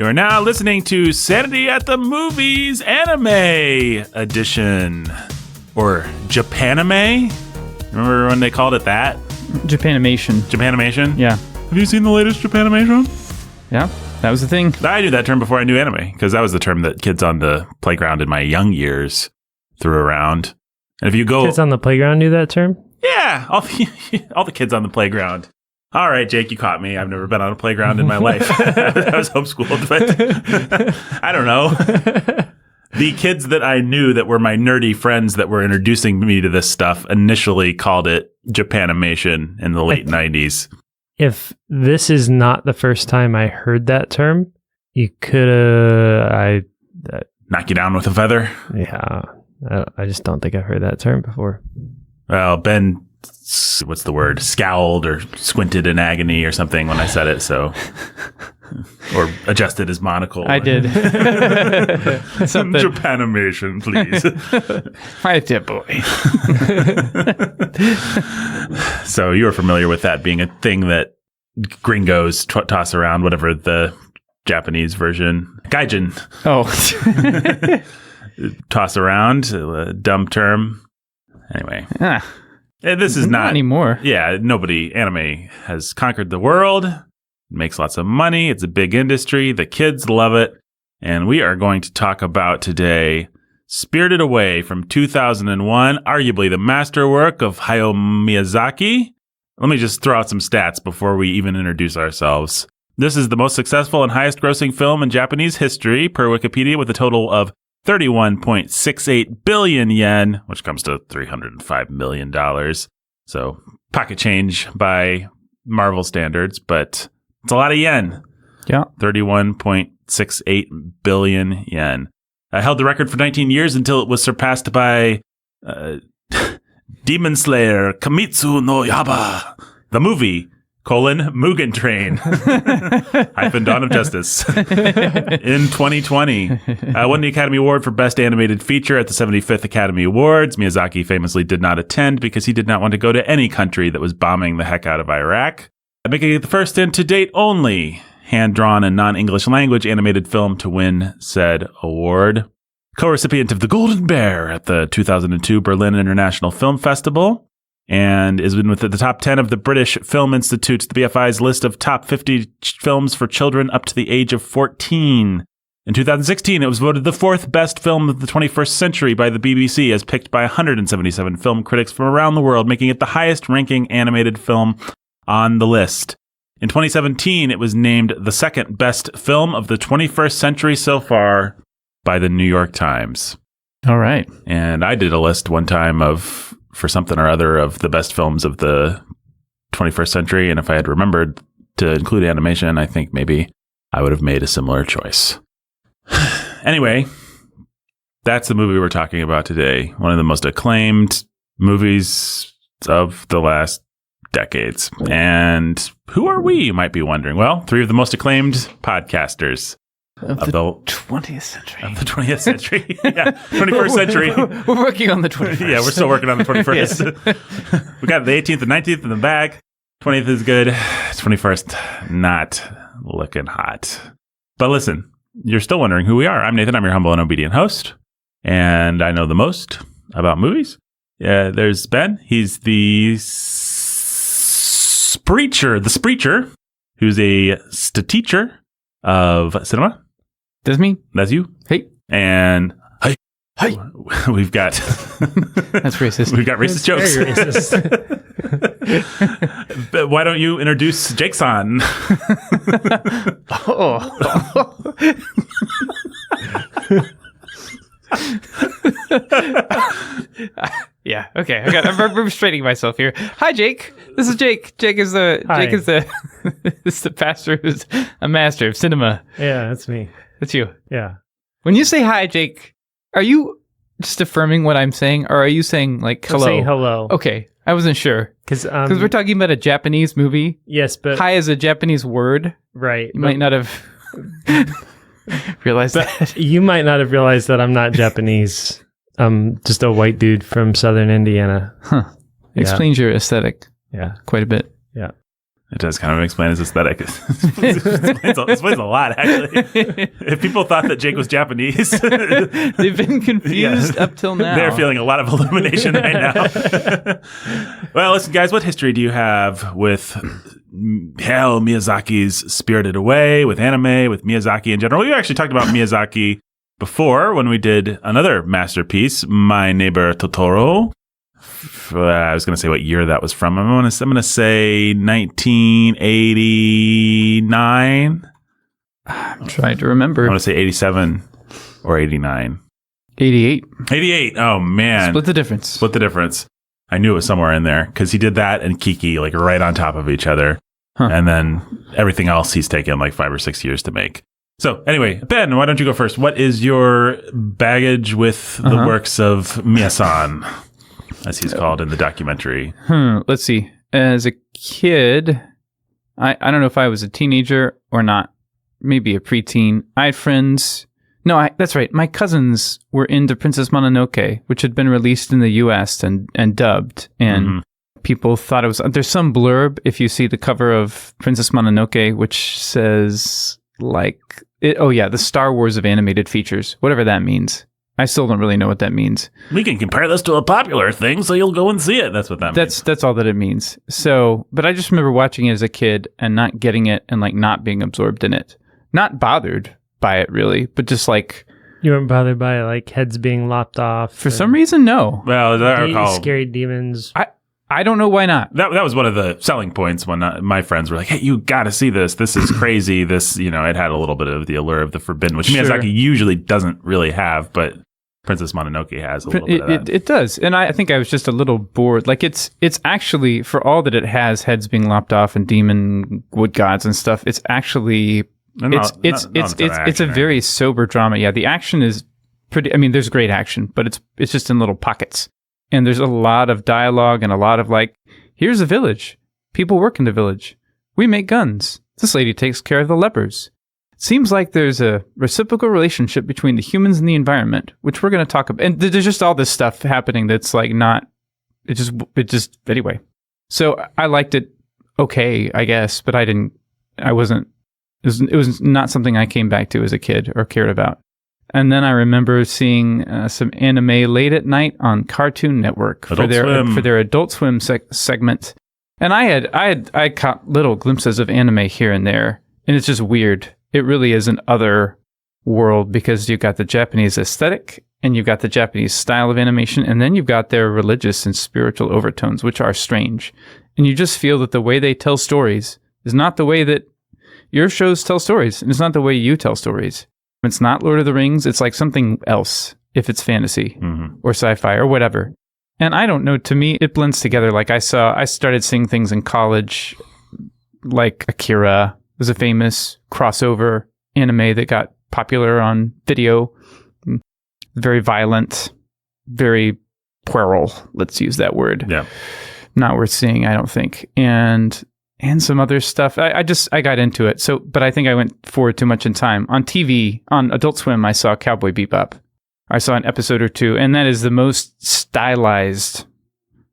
You are now listening to Sanity at the Movies Anime Edition. Or Japanime? Remember when they called it that? Japanimation. Japanimation? Yeah. Have you seen the latest Japanimation? Yeah, that was the thing. I knew that term before I knew anime, because that was the term that kids on the playground in my young years threw around. And if you go... Kids on the playground knew that term? Yeah, all the kids on the playground. All right, Jake, you caught me. I've never been on a playground in my life. I was homeschooled, but I don't know. The kids that I knew that were my nerdy friends that were introducing me to this stuff initially called it Japanimation in the late 90s. If this is not the first time I heard that term, you could have... Knock you down with a feather? Yeah. I just don't think I've heard that term before. Well, Ben, what's the word? Scowled or squinted in agony or something when I said it, so... Or adjusted his monocle. I did. Japanimation, please. Right there, boy. So you were familiar with that being a thing that gringos toss around, whatever the Japanese version. Gaijin. Oh. Toss around, a dumb term. Anyway. This is not anymore. Yeah, anime has conquered the world. Makes lots of money. It's a big industry. The kids love it. And we are going to talk about today Spirited Away from 2001, arguably the masterwork of Hayao Miyazaki. Let me just throw out some stats before we even introduce ourselves. This is the most successful and highest grossing film in Japanese history per Wikipedia with a total of 31.68 billion yen, which comes to $305 million. So pocket change by Marvel standards, but it's a lot of yen. Yeah. 31.68 billion yen. Held the record for 19 years until it was surpassed by Demon Slayer Kimetsu no Yaiba, the movie, Mugen Train, Dawn of Justice, in 2020. Won the Academy Award for Best Animated Feature at the 75th Academy Awards. Miyazaki famously did not attend because he did not want to go to any country that was bombing the heck out of Iraq. Making it the first and to date only hand-drawn and non-English language animated film to win said award. Co-recipient of the Golden Bear at the 2002 Berlin International Film Festival, and is within the top 10 of the British Film Institute's, the BFI's list of top 50 films for children up to the age of 14. In 2016, it was voted the fourth best film of the 21st century by the BBC, as picked by 177 film critics from around the world, making it the highest-ranking animated film on the list. In 2017, it was named the second best film of the 21st century so far by the New York Times. All right. And I did a list one time for something or other of the best films of the 21st century. And if I had remembered to include animation, I think maybe I would have made a similar choice. Anyway, that's the movie we're talking about today. One of the most acclaimed movies of the last decades. And who are we, you might be wondering? Well, three of the most acclaimed podcasters of the 20th century. Of the 20th century. Yeah, 21st century. We're working on the 21st. Yeah, we're still working on the 21st. We got the 18th and 19th in the bag. 20th is good. 21st, not looking hot. But listen, you're still wondering who we are. I'm Nathan. I'm your humble and obedient host. And I know the most about movies. There's Ben. He's the Spreacher, who's a teacher of cinema. That's me. That's you. Hey. And hey. We've got... That's racist. We've got racist jokes. Very racist. But why don't you introduce Jake-san? Yeah. Okay. I'm restraining myself here. Hi, Jake. This is Jake. Jake is the is the pastor who's a master of cinema. Yeah, that's me. That's you. Yeah. When you say hi, Jake, are you just affirming what I'm saying, or are you saying like hello? I'm saying hello. Okay. I wasn't sure because we're talking about a Japanese movie. Yes, but hi is a Japanese word. Right. You might not have realized that. You might not have realized that I'm not Japanese. I'm just a white dude from southern Indiana. Huh. Explains your aesthetic. Yeah. Quite a bit. Yeah. It does kind of explain his aesthetic. It explains a lot, actually. If people thought that Jake was Japanese, they've been confused up till now. They're feeling a lot of illumination right now. Well, listen, guys, what history do you have with Miyazaki's Spirited Away, with anime, with Miyazaki in general? We actually talked about Miyazaki before when we did another masterpiece, My Neighbor Totoro. I was going to say what year that was from. I'm going to say 1989. I'm trying to remember. I want to say 87 or 89. 88. 88. Oh, man. Split the difference. I knew it was somewhere in there because he did that and Kiki like right on top of each other. Huh. And then everything else he's taken like 5 or 6 years to make. So anyway, Ben, why don't you go first? What is your baggage with the works of Miyasan, as he's called in the documentary? Let's see. As a kid, I don't know if I was a teenager or not. Maybe a preteen. I had friends. No, that's right. My cousins were into Princess Mononoke, which had been released in the U.S. and dubbed. And people thought it was... There's some blurb, if you see the cover of Princess Mononoke, which says, like... the Star Wars of animated features. Whatever that means. I still don't really know what that means. We can compare this to a popular thing, so you'll go and see it. That's what that means. That's all that it means. So, but I just remember watching it as a kid and not getting it and like not being absorbed in it. Not bothered by it really, but just like... You weren't bothered by like heads being lopped off? For some reason, no. Well, as I recall... Scary demons. I don't know why not. That was one of the selling points when my friends were like, hey, you got to see this. This is crazy. This, it had a little bit of the allure of the forbidden, which Miyazaki usually doesn't really have, but Princess Mononoke has a little bit of that. It does. And I think I was just a little bored. Like it's actually, for all that it has heads being lopped off and demon wood gods and stuff, it's actually, it's a very sober drama. Yeah, the action is pretty, there's great action, but it's just in little pockets. And there's a lot of dialogue and a lot of like, here's a village. People work in the village. We make guns. This lady takes care of the lepers. It seems like there's a reciprocal relationship between the humans and the environment, which we're going to talk about. And there's just all this stuff happening that's like not, it just, anyway. So I liked it okay, I guess, but it was not something I came back to as a kid or cared about. And then I remember seeing some anime late at night on Cartoon Network for their Adult Swim segment. And I caught little glimpses of anime here and there, and it's just weird. It really is an other world because you've got the Japanese aesthetic and you've got the Japanese style of animation, and then you've got their religious and spiritual overtones, which are strange. And you just feel that the way they tell stories is not the way that your shows tell stories, and it's not the way you tell stories. It's not Lord of the Rings. It's like something else if it's fantasy or sci-fi or whatever. And I don't know. To me, it blends together. Like I started seeing things in college, like Akira was a famous crossover anime that got popular on video. Very violent, very puerile. Let's use that word. Yeah. Not worth seeing, I don't think. And some other stuff. I got into it. So, but I think I went forward too much in time. On TV, on Adult Swim, I saw Cowboy Bebop. I saw an episode or two, and that is the most stylized,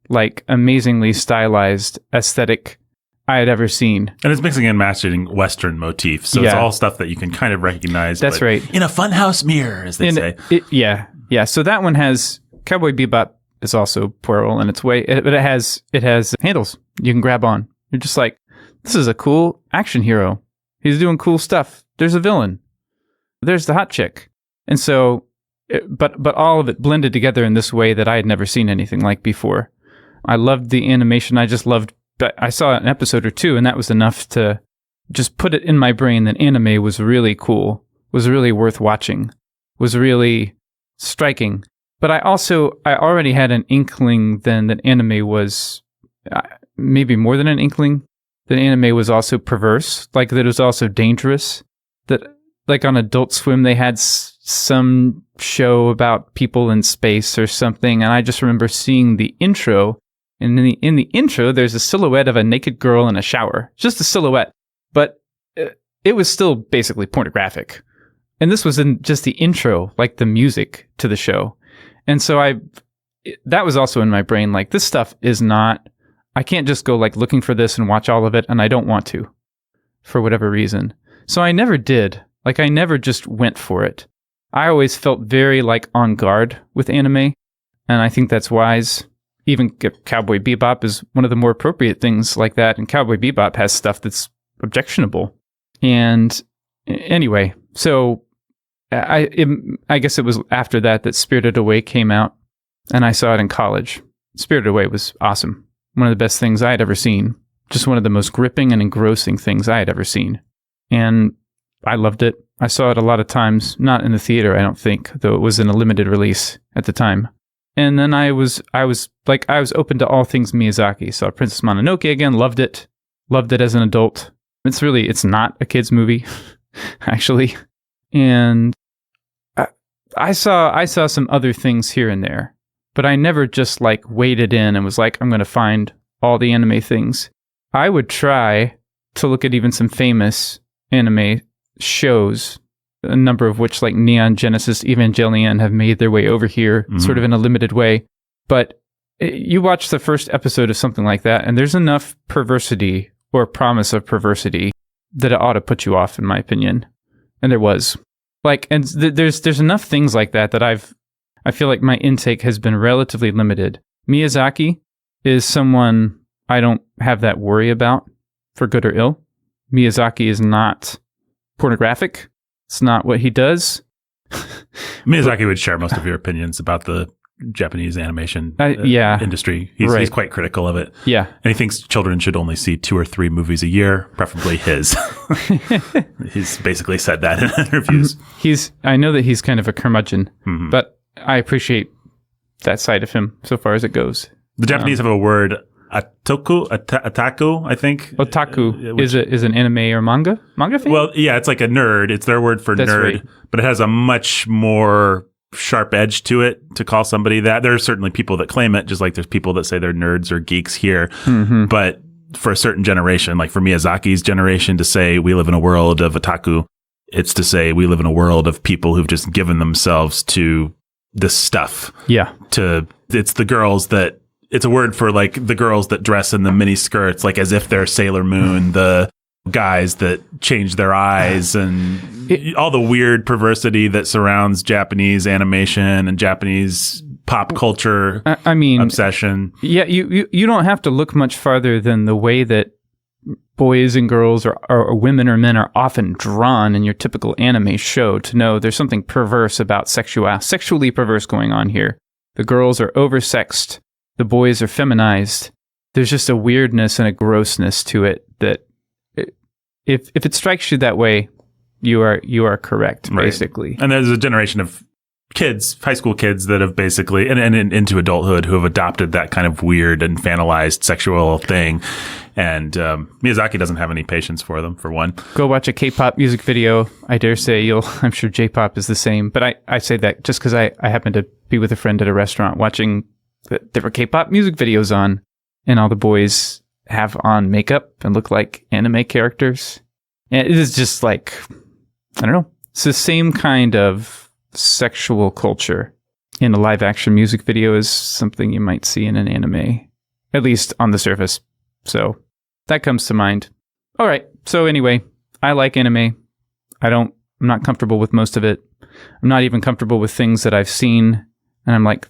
like amazingly stylized aesthetic I had ever seen. And it's mixing and mastering Western motifs. So it's all stuff that you can kind of recognize. That's right. In a funhouse mirror, as they say. Yeah. So that one has, Cowboy Bebop is also puerile in its way, but it has handles you can grab on. You're just like, this is a cool action hero. He's doing cool stuff. There's a villain. There's the hot chick. And so, but all of it blended together in this way that I had never seen anything like before. I loved the animation. I saw an episode or two, and that was enough to just put it in my brain that anime was really cool, was really worth watching, was really striking. But I already had an inkling then that anime was... maybe more than an inkling, that anime was also perverse, like that it was also dangerous, that like on Adult Swim they had some show about people in space or something, and I just remember seeing the intro, and in the intro there's a silhouette of a naked girl in a shower, just a silhouette, but it was still basically pornographic, and this was in just the intro, like the music to the show, and so that was also in my brain, like this stuff is not I can't just go like looking for this and watch all of it, and I don't want to for whatever reason. So I never did. Like, I never just went for it. I always felt very like on guard with anime, and I think that's wise. Even Cowboy Bebop is one of the more appropriate things like that, and Cowboy Bebop has stuff that's objectionable. And anyway, so I guess it was after that Spirited Away came out, and I saw it in college. Spirited Away was awesome. One of the best things I had ever seen. Just one of the most gripping and engrossing things I had ever seen. And I loved it. I saw it a lot of times, not in the theater, I don't think, though it was in a limited release at the time. And then I was open to all things Miyazaki. Saw Princess Mononoke again, loved it as an adult. It's not a kid's movie, actually. And I saw some other things here and there, but I never just like waded in and was like, I'm going to find all the anime things. I would try to look at even some famous anime shows, a number of which, like Neon Genesis Evangelion, have made their way over here sort of in a limited way. But you watch the first episode of something like that, and there's enough perversity or promise of perversity that it ought to put you off, in my opinion. And there was. Like, and there's enough things like that I feel like my intake has been relatively limited. Miyazaki is someone I don't have that worry about, for good or ill. Miyazaki is not pornographic. It's not what he does. Miyazaki would share most of your opinions about the Japanese animation industry. He's quite critical of it. Yeah. And he thinks children should only see 2 or 3 movies a year, preferably his. He's basically said that in interviews. I know that he's kind of a curmudgeon, but I appreciate that side of him so far as it goes. The Japanese have a word, otaku, I think. Otaku is an anime or manga fan? Well, yeah, it's like a nerd. It's their word for nerd, right. But it has a much more sharp edge to it to call somebody that. There are certainly people that claim it, just like there's people that say they're nerds or geeks here. But for a certain generation, like for Miyazaki's generation, to say we live in a world of otaku, it's to say we live in a world of people who've just given themselves to this stuff. Yeah. It's a word for like the girls that dress in the mini skirts, like as if they're Sailor Moon, the guys that change their eyes, and all the weird perversity that surrounds Japanese animation and Japanese pop culture obsession. Yeah, you don't have to look much farther than the way that boys and girls or women or men are often drawn in your typical anime show to know there's something perverse about sexually perverse going on here. The girls are oversexed. The boys are feminized. There's just a weirdness and a grossness to it that if it strikes you that way, you are correct, basically. Right. And there's a generation of kids, high school kids, that have basically, and into adulthood, who have adopted that kind of weird and infantilized sexual thing. And Miyazaki doesn't have any patience for them, for one. Go watch a K-pop music video. I dare say I'm sure J-pop is the same. But I say that just because I happened to be with a friend at a restaurant watching there were K-pop music videos on, and all the boys have on makeup and look like anime characters. And it is just like, I don't know. It's the same kind of sexual culture in a live action music video as something you might see in an anime, at least on the surface. So that comes to mind. All right. So anyway, I like anime. I'm not comfortable with most of it. I'm not even comfortable with things that I've seen. And I'm like,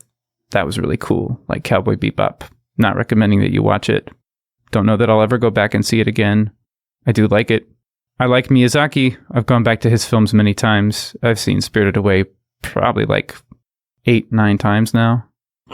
that was really cool. Like Cowboy Bebop. Not recommending that you watch it. Don't know that I'll ever go back and see it again. I do like it. I like Miyazaki. I've gone back to his films many times. I've seen Spirited Away probably like 8-9 times now.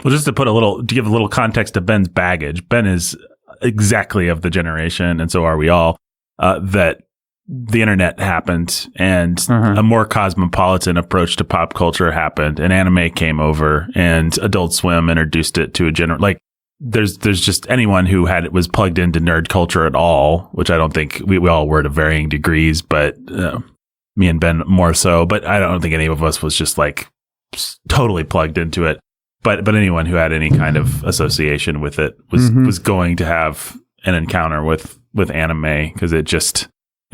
Well, just to give a little context to Ben's baggage, Ben is exactly of the generation, and so are we all, that the internet happened and a more cosmopolitan approach to pop culture happened, and anime came over, and Adult Swim introduced it to a like there's just anyone who was plugged into nerd culture at all, which I don't think we all were to varying degrees, but me and Ben more so, but I don't think any of us was just like totally plugged into it. But anyone who had any kind of association with it was going to have an encounter with anime, because it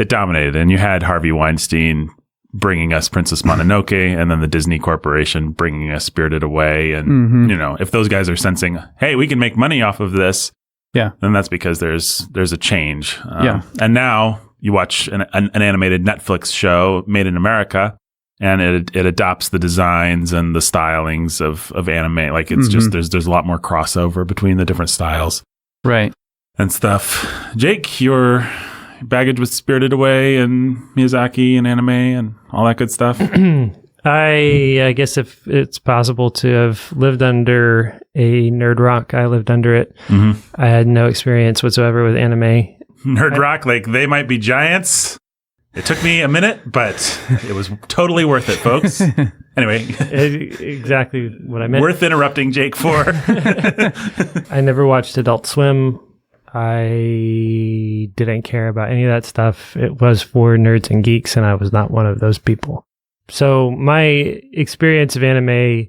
dominated. And you had Harvey Weinstein bringing us Princess Mononoke, and then the Disney Corporation bringing us Spirited Away. And, if those guys are sensing, hey, we can make money off of this, Yeah. And that's because there's a change. Yeah. And now you watch an animated Netflix show made in America, and it adopts the designs and the stylings of anime. Like it's just there's a lot more crossover between the different styles. Right. And stuff. Jake, your baggage was Spirited Away and Miyazaki and anime and all that good stuff. I guess if it's possible to have lived under a nerd rock, I lived under it. I had no experience whatsoever with anime. Nerd rock, like they might be giants. It took me a minute, but it was totally worth it, folks. Anyway. Exactly what I meant. Worth interrupting Jake for. I never watched Adult Swim. I didn't care about any of that stuff. It was for nerds and geeks, and I was not one of those people. So my experience of anime,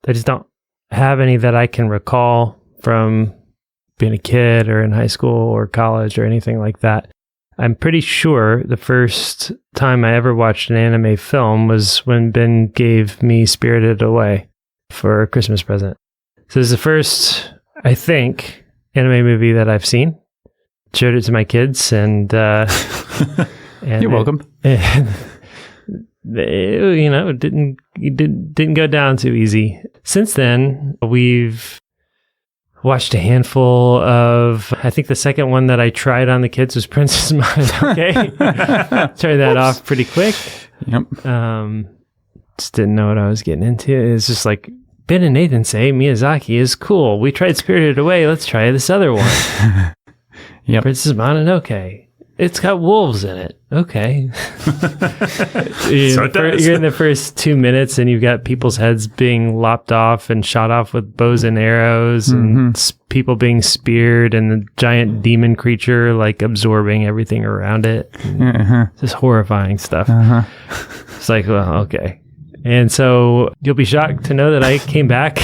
I just don't have any that I can recall from being a kid or in high school or college or anything like that. I'm pretty sure the first time I ever watched an anime film was when Ben gave me Spirited Away for a Christmas present. So this is the first, I think, anime movie that I've seen. Showed it to my kids, and you're welcome. It didn't go down too easy. Since then, we've watched a handful of. I think the second one that I tried on the kids was Princess Mononoke. Turned that off pretty quick. Yep. Just didn't know what I was getting into. It's just like, Ben and Nathan say Miyazaki is cool. We tried Spirited Away. Let's try this other one. Yep. Princess Mononoke. It's got wolves in it. Okay. You're in the first 2 minutes and you've got people's heads being lopped off and shot off with bows and arrows and people being speared and the giant demon creature like absorbing everything around it. Just horrifying stuff. It's like, well, okay. And so you'll be shocked to know that I came back.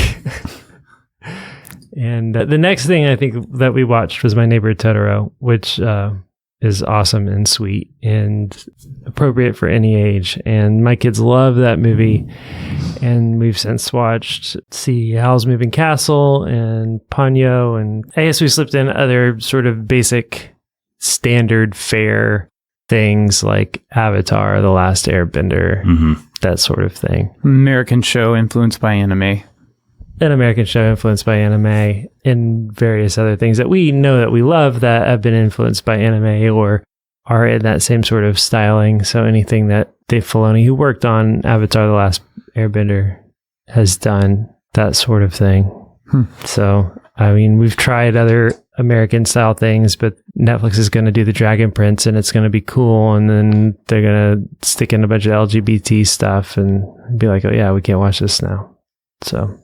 And the next thing I think that we watched was My Neighbor Totoro, which is awesome and sweet and appropriate for any age. And my kids love that movie. And we've since watched Howl's Moving Castle and Ponyo. And I guess we slipped in other sort of basic standard fare things like Avatar, The Last Airbender, that sort of thing. American show influenced by anime. An American show influenced by anime, and various other things that we know that we love that have been influenced by anime or are in that same sort of styling. So anything that Dave Filoni, who worked on Avatar: The Last Airbender, has done, that sort of thing. So, I mean, we've tried other American style things, but Netflix is going to do the Dragon Prince and it's going to be cool. And then they're going to stick in a bunch of LGBT stuff and be like, oh yeah, we can't watch this now. So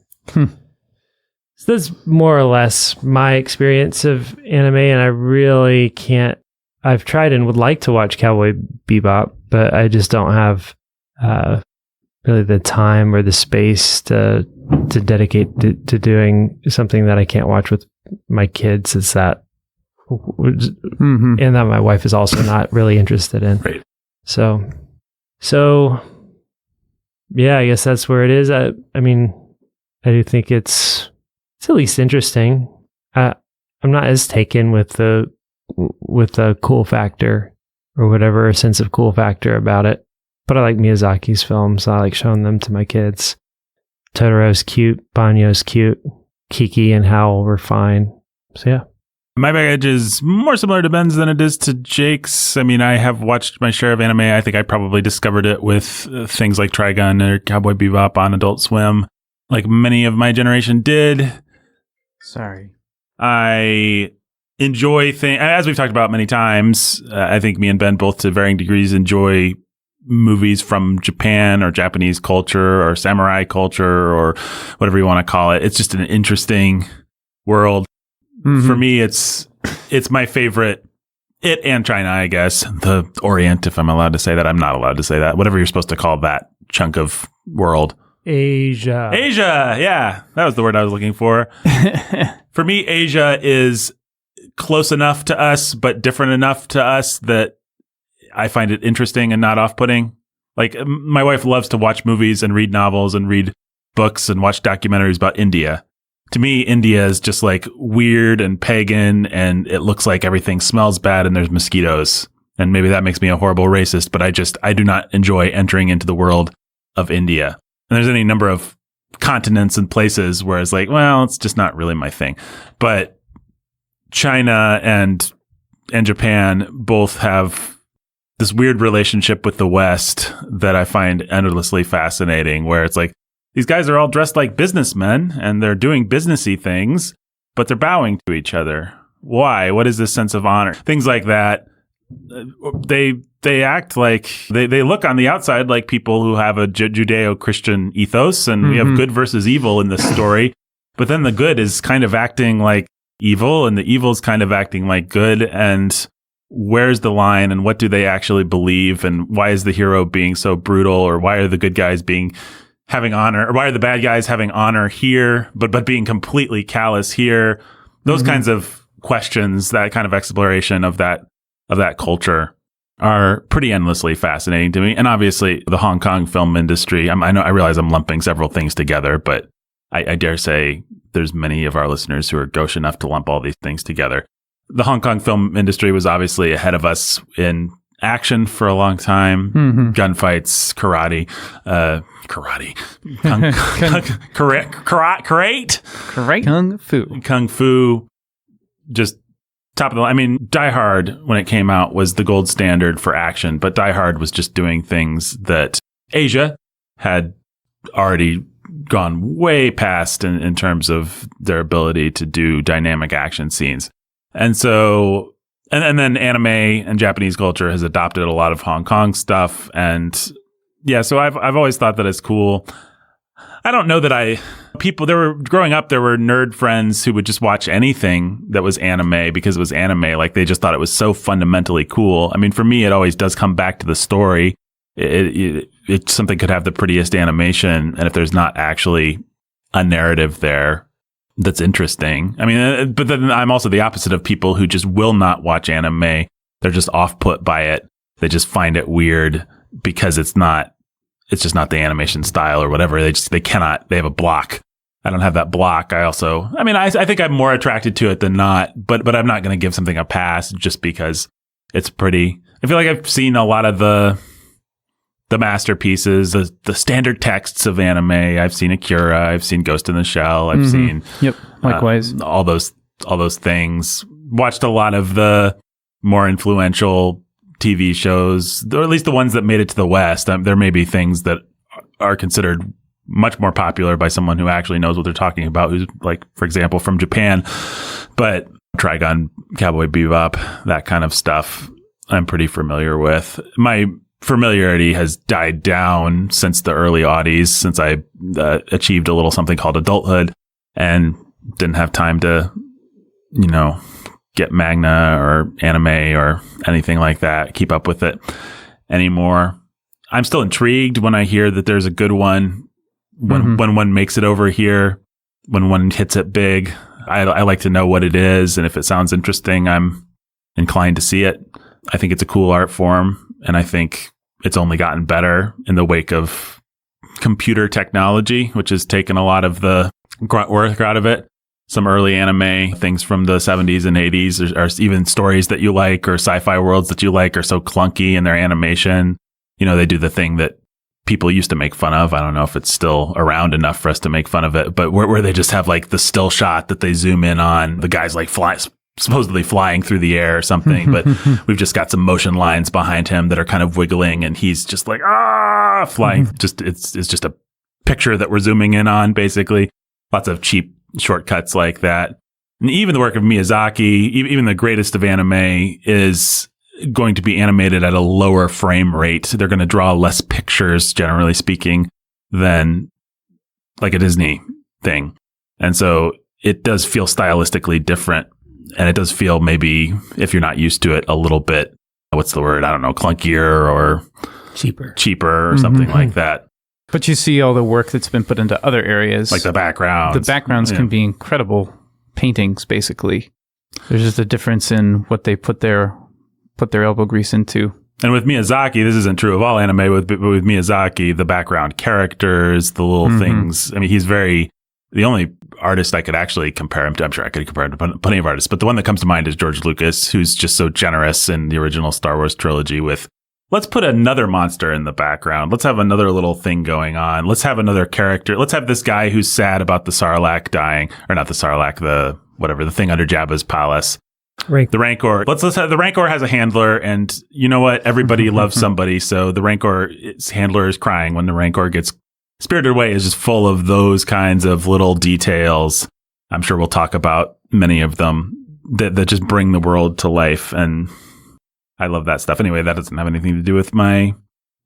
that's more or less my experience of anime. And I really can't, I've tried and would like to watch Cowboy Bebop, but I just don't have really the time or the space to dedicate to doing something that I can't watch with my kids. It's that, and that my wife is also not really interested in. Right. So yeah, I guess that's where it is. I mean, I do think it's at least interesting. I'm not as taken with the cool factor or whatever sense of cool factor about it. But I like Miyazaki's films. I like showing them to my kids. Totoro's cute. Ponyo's cute. Kiki and Howl were fine. So yeah. My baggage is more similar to Ben's than it is to Jake's. I mean, I have watched my share of anime. I think I probably discovered it with things like Trigun or Cowboy Bebop on Adult Swim, like many of my generation did. Sorry. I enjoy things, as we've talked about many times. I think me and Ben both to varying degrees enjoy movies from Japan or Japanese culture or samurai culture or whatever you want to call it. It's just an interesting world. For me, it's my favorite. It and China, I guess. The Orient, if I'm allowed to say that. I'm not allowed to say that. Whatever you're supposed to call that chunk of world. Asia. Yeah. That was the word I was looking for. For me, Asia is close enough to us, but different enough to us that I find it interesting and not off-putting. Like, my wife loves to watch movies and read novels and read books and watch documentaries about India. to me, India is just like weird and pagan, and it looks like everything smells bad and there's mosquitoes. And maybe that makes me a horrible racist, but I do not enjoy entering into the world of India. And there's any number of continents and places where it's like, well, it's just not really my thing. But China and Japan both have this weird relationship with the West that I find endlessly fascinating, where it's like, these guys are all dressed like businessmen and they're doing businessy things, but they're bowing to each other. Why? What is this sense of honor? Things like that. They act like they look on the outside like people who have a Judeo-Christian ethos, and we have good versus evil in this story. But then the good is kind of acting like evil, and the evil is kind of acting like good. And where's the line, and what do they actually believe, and why is the hero being so brutal, or why are the good guys having honor, or why are the bad guys having honor here, but being completely callous here? Those kinds of questions, that kind of exploration of that culture, are pretty endlessly fascinating to me. And obviously, the Hong Kong film industry. I realize I'm lumping several things together, but I dare say there's many of our listeners who are gauche enough to lump all these things together. The Hong Kong film industry was obviously ahead of us in action for a long time. Gunfights, karate, kung fu, just top of the line. I mean, Die Hard, when it came out, was the gold standard for action, but Die Hard was just doing things that Asia had already gone way past in terms of their ability to do dynamic action scenes. And so, and then anime and Japanese culture has adopted a lot of Hong Kong stuff. And yeah, so I've always thought that it's cool. I don't know that growing up, there were nerd friends who would just watch anything that was anime because it was anime. Like, they just thought it was so fundamentally cool. I mean, for me, it always does come back to the story. It something could have the prettiest animation, and if there's not actually a narrative there that's interesting. I mean, but then I'm also the opposite of people who just will not watch anime. They're just off-put by it. They just find it weird because it's just not the animation style or whatever. They have a block. I don't have that block. I think I'm more attracted to it than not, but I'm not going to give something a pass just because it's pretty. I feel like I've seen a lot of the masterpieces, the standard texts of anime. I've seen Akira. I've seen Ghost in the Shell. I've seen likewise all those things. Watched a lot of the more influential TV shows, or at least the ones that made it to the West. There may be things that are considered much more popular by someone who actually knows what they're talking about, who's, like, for example, from Japan. But Trigun, Cowboy Bebop, that kind of stuff, I'm pretty familiar with. My familiarity has died down since the early aughties, since I achieved a little something called adulthood and didn't have time to, get manga or anime or anything like that, keep up with it anymore. I'm still intrigued when I hear that there's a good one, when one makes it over here, when one hits it big. I like to know what it is, and if it sounds interesting, I'm inclined to see it. I think it's a cool art form, and I think it's only gotten better in the wake of computer technology, which has taken a lot of the grunt work out of it. Some early anime things from the 70s and 80s, or even stories that you like, or sci-fi worlds that you like, are so clunky in their animation. They do the thing that people used to make fun of. I don't know if it's still around enough for us to make fun of it, but where they just have like the still shot that they zoom in on, the guy's like supposedly flying through the air or something, but we've just got some motion lines behind him that are kind of wiggling, and he's just like, flying. It's just a picture that we're zooming in on, basically. Lots of cheap shortcuts like that. And even the work of Miyazaki, even the greatest of anime, is going to be animated at a lower frame rate. They're going to draw less pictures, generally speaking, than like a Disney thing. And so it does feel stylistically different. And it does feel, maybe, if you're not used to it, a little bit, what's the word? I don't know, clunkier or cheaper or something like that. But you see all the work that's been put into other areas. Like the backgrounds. The backgrounds can be incredible paintings, basically. There's just a difference in what they put their elbow grease into. And with Miyazaki, this isn't true of all anime, with Miyazaki, the background characters, the little things. I mean, the only artist I could actually compare him to, I'm sure I could compare him to plenty of artists, but the one that comes to mind is George Lucas, who's just so generous in the original Star Wars trilogy with, let's put another monster in the background. Let's have another little thing going on. Let's have another character. Let's have this guy who's sad about the Sarlacc dying, or not the Sarlacc, the thing under Jabba's palace. The Rancor. Let's have the Rancor has a handler, and you know what? Everybody loves somebody, so the Rancor's handler is crying when the Rancor gets spirited away. Is just full of those kinds of little details. I'm sure we'll talk about many of them that just bring the world to life, and I love that stuff. Anyway, that doesn't have anything to do with my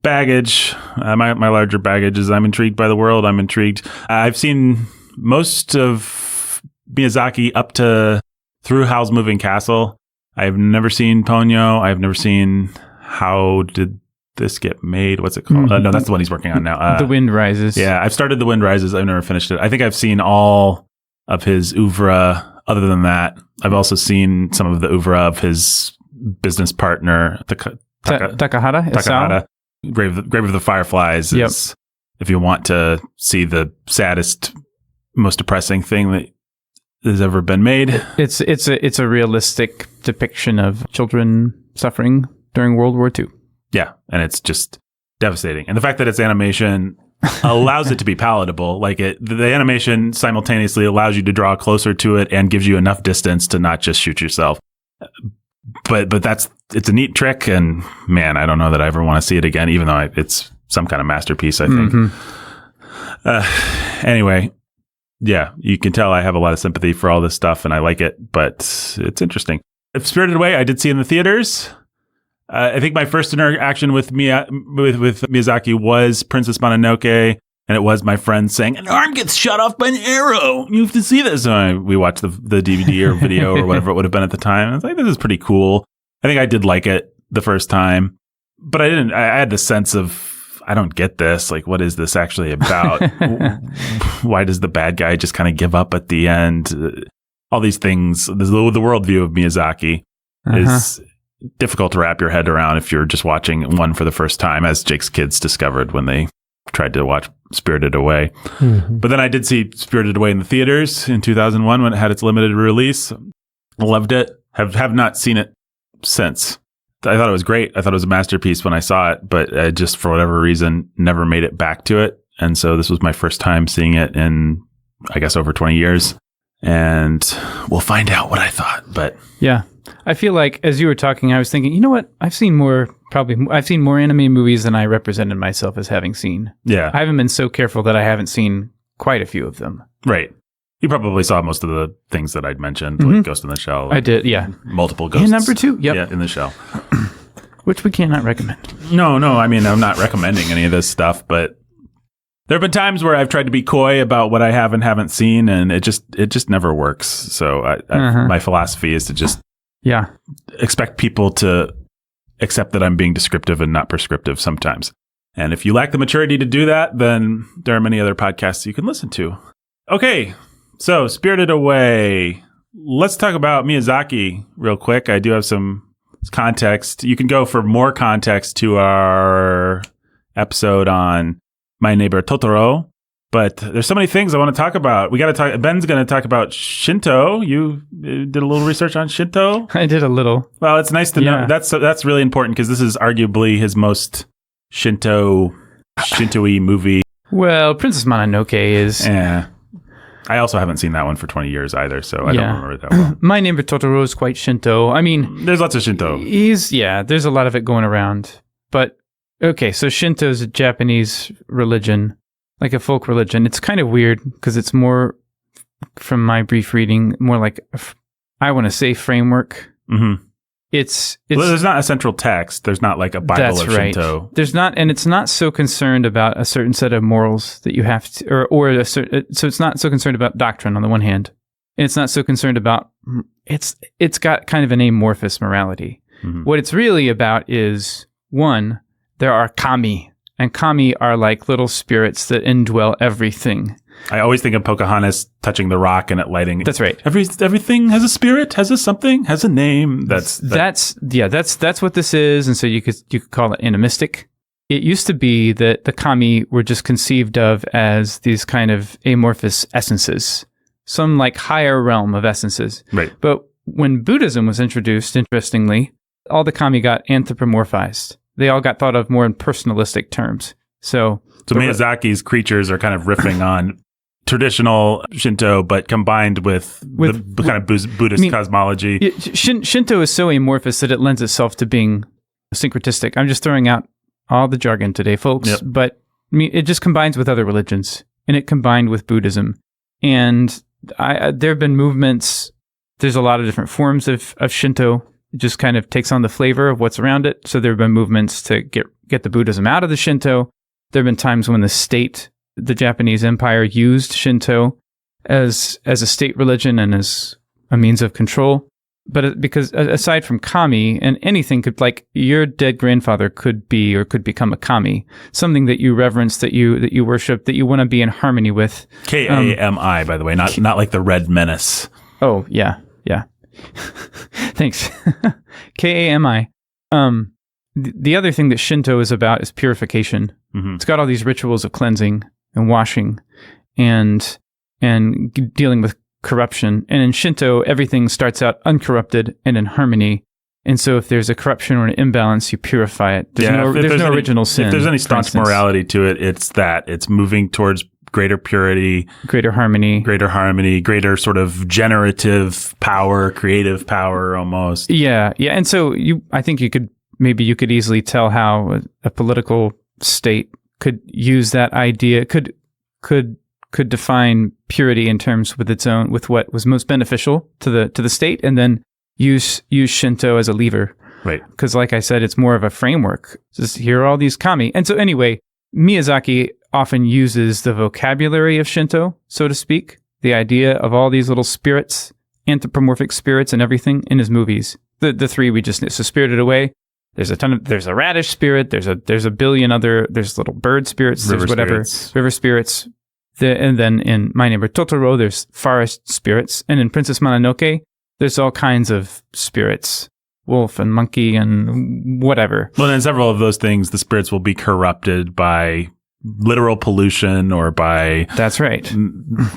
baggage. My larger baggage is I'm intrigued by the world. I'm intrigued. I've seen most of Miyazaki up to through Howl's Moving Castle. I've never seen Ponyo. I've never seen How Did This Get Made? What's it called? No, that's the one he's working on now. The Wind Rises. Yeah, I've started The Wind Rises. I've never finished it. I think I've seen all of his oeuvre. Other than that, I've also seen some of the oeuvre of his business partner, Takahata. Grave of the Fireflies is, if you want to see the saddest, most depressing thing that has ever been made. It's a realistic depiction of children suffering during World War II. Yeah, and it's just devastating. And the fact that it's animation allows it to be palatable. Like the animation simultaneously allows you to draw closer to it and gives you enough distance to not just shoot yourself. But it's a neat trick, and man, I don't know that I ever want to see it again, even though it's some kind of masterpiece, I think. Anyway, yeah, you can tell I have a lot of sympathy for all this stuff, and I like it, but it's interesting. If Spirited Away, I did see in the theaters. I think my first interaction with Miyazaki was Princess Mononoke, and it was my friend saying, an arm gets shot off by an arrow. You have to see this. So we watched the DVD or video or whatever it would have been at the time. I was like, this is pretty cool. I think I did like it the first time, but I had the sense of, I don't get this. Like, what is this actually about? Why does the bad guy just kind of give up at the end? All these things, the worldview of Miyazaki is difficult to wrap your head around if you're just watching one for the first time, as Jake's kids discovered when they tried to watch Spirited Away. But then I did see Spirited Away in the theaters in 2001 when it had its limited release. Loved it. Have not seen it since. I thought it was great. I thought it was a masterpiece when I saw it, but I just, for whatever reason, never made it back to it. And so this was my first time seeing it in, I guess, over 20 years. And we'll find out what I thought. But yeah, I feel like as you were talking, I was thinking, you know what? I've seen more anime movies than I represented myself as having seen. Yeah. I haven't been so careful that I haven't seen quite a few of them. Right. You probably saw most of the things that I'd mentioned, like Ghost in the Shell. I did, yeah. Multiple ghosts. And number 2, yep. Yeah, in the shell. Which we cannot recommend. No, I mean, I'm not recommending any of this stuff, but there have been times where I've tried to be coy about what I have and haven't seen, and it just never works. So my philosophy is to just expect people to accept that I'm being descriptive and not prescriptive sometimes. And if you lack the maturity to do that, then there are many other podcasts you can listen to. Okay, so Spirited Away. Let's talk about Miyazaki real quick. I do have some context. You can go for more context to our episode on My Neighbor Totoro, but there's so many things I want to talk about. Ben's going to talk about Shinto. You did a little research on Shinto? I did a little. Well, it's nice to know. That's really important because this is arguably his most Shinto-y movie. Well, Princess Mononoke is. Yeah. I also haven't seen that one for 20 years either, so I don't remember it that well. My Neighbor Totoro is quite Shinto. I mean, there's lots of Shinto. There's a lot of it going around. But okay, so Shinto is a Japanese religion, like a folk religion. It's kind of weird because it's more, from my brief reading, more like I want to say framework. Mm-hmm. It's well, there's not a central text. There's not like a Bible of Shinto. There's not, and it's not so concerned about a certain set of morals that you have to, so it's not so concerned about doctrine on the one hand, and it's not so concerned about it's got kind of an amorphous morality. Mm-hmm. What it's really about is, one, there are kami, and kami are like little spirits that indwell everything. I always think of Pocahontas touching the rock and it lighting. That's right. Everything has a spirit, has a something, has a name. That's what this is. And so you could call it animistic. it used to be that the kami were just conceived of as these kind of amorphous essences, some like higher realm of essences. Right. But when Buddhism was introduced, interestingly, all the kami got anthropomorphized. They all got thought of more in personalistic terms. So Miyazaki's creatures are kind of riffing on traditional Shinto, but combined with the kind of Buddhist cosmology. Shinto is so amorphous that it lends itself to being syncretistic. I'm just throwing out all the jargon today, folks. Yep. But it just combines with other religions, and it combined with Buddhism. And there have been movements. There's a lot of different forms of Shinto. It just kind of takes on the flavor of what's around it. So there have been movements to get the Buddhism out of the Shinto. There have been times when the Japanese Empire used Shinto as a state religion and as a means of control. But because aside from kami, and anything could, like your dead grandfather could be or could become a kami, something that you reverence, that you worship, that you want to be in harmony with. Kami, by the way, not like the Red Menace. Oh yeah. Thanks. Kami. The other thing that Shinto is about is purification. Mm-hmm. It's got all these rituals of cleansing and washing and dealing with corruption. And in Shinto, everything starts out uncorrupted and in harmony. And so if there's a corruption or an imbalance, you purify it. There's no original sin. If there's any staunch morality to it, it's moving towards greater purity, greater harmony, greater sort of generative power, creative power almost. Yeah. And so I think you could easily tell how a political state could use that idea, could define purity in terms with what was most beneficial to the state, and then use Shinto as a lever. Right. Because like I said, it's more of a framework. Just here are all these kami. And so anyway, Miyazaki often uses the vocabulary of Shinto, so to speak, the idea of all these little spirits, anthropomorphic spirits and everything in his movies. The three we just, so Spirited Away, there's a radish spirit, there's a billion other, there's little bird spirits, river spirits. And then in My Neighbor Totoro, there's forest spirits. And in Princess Mononoke, there's all kinds of spirits, wolf and monkey and whatever. Well, in several of those things, the spirits will be corrupted by literal pollution or by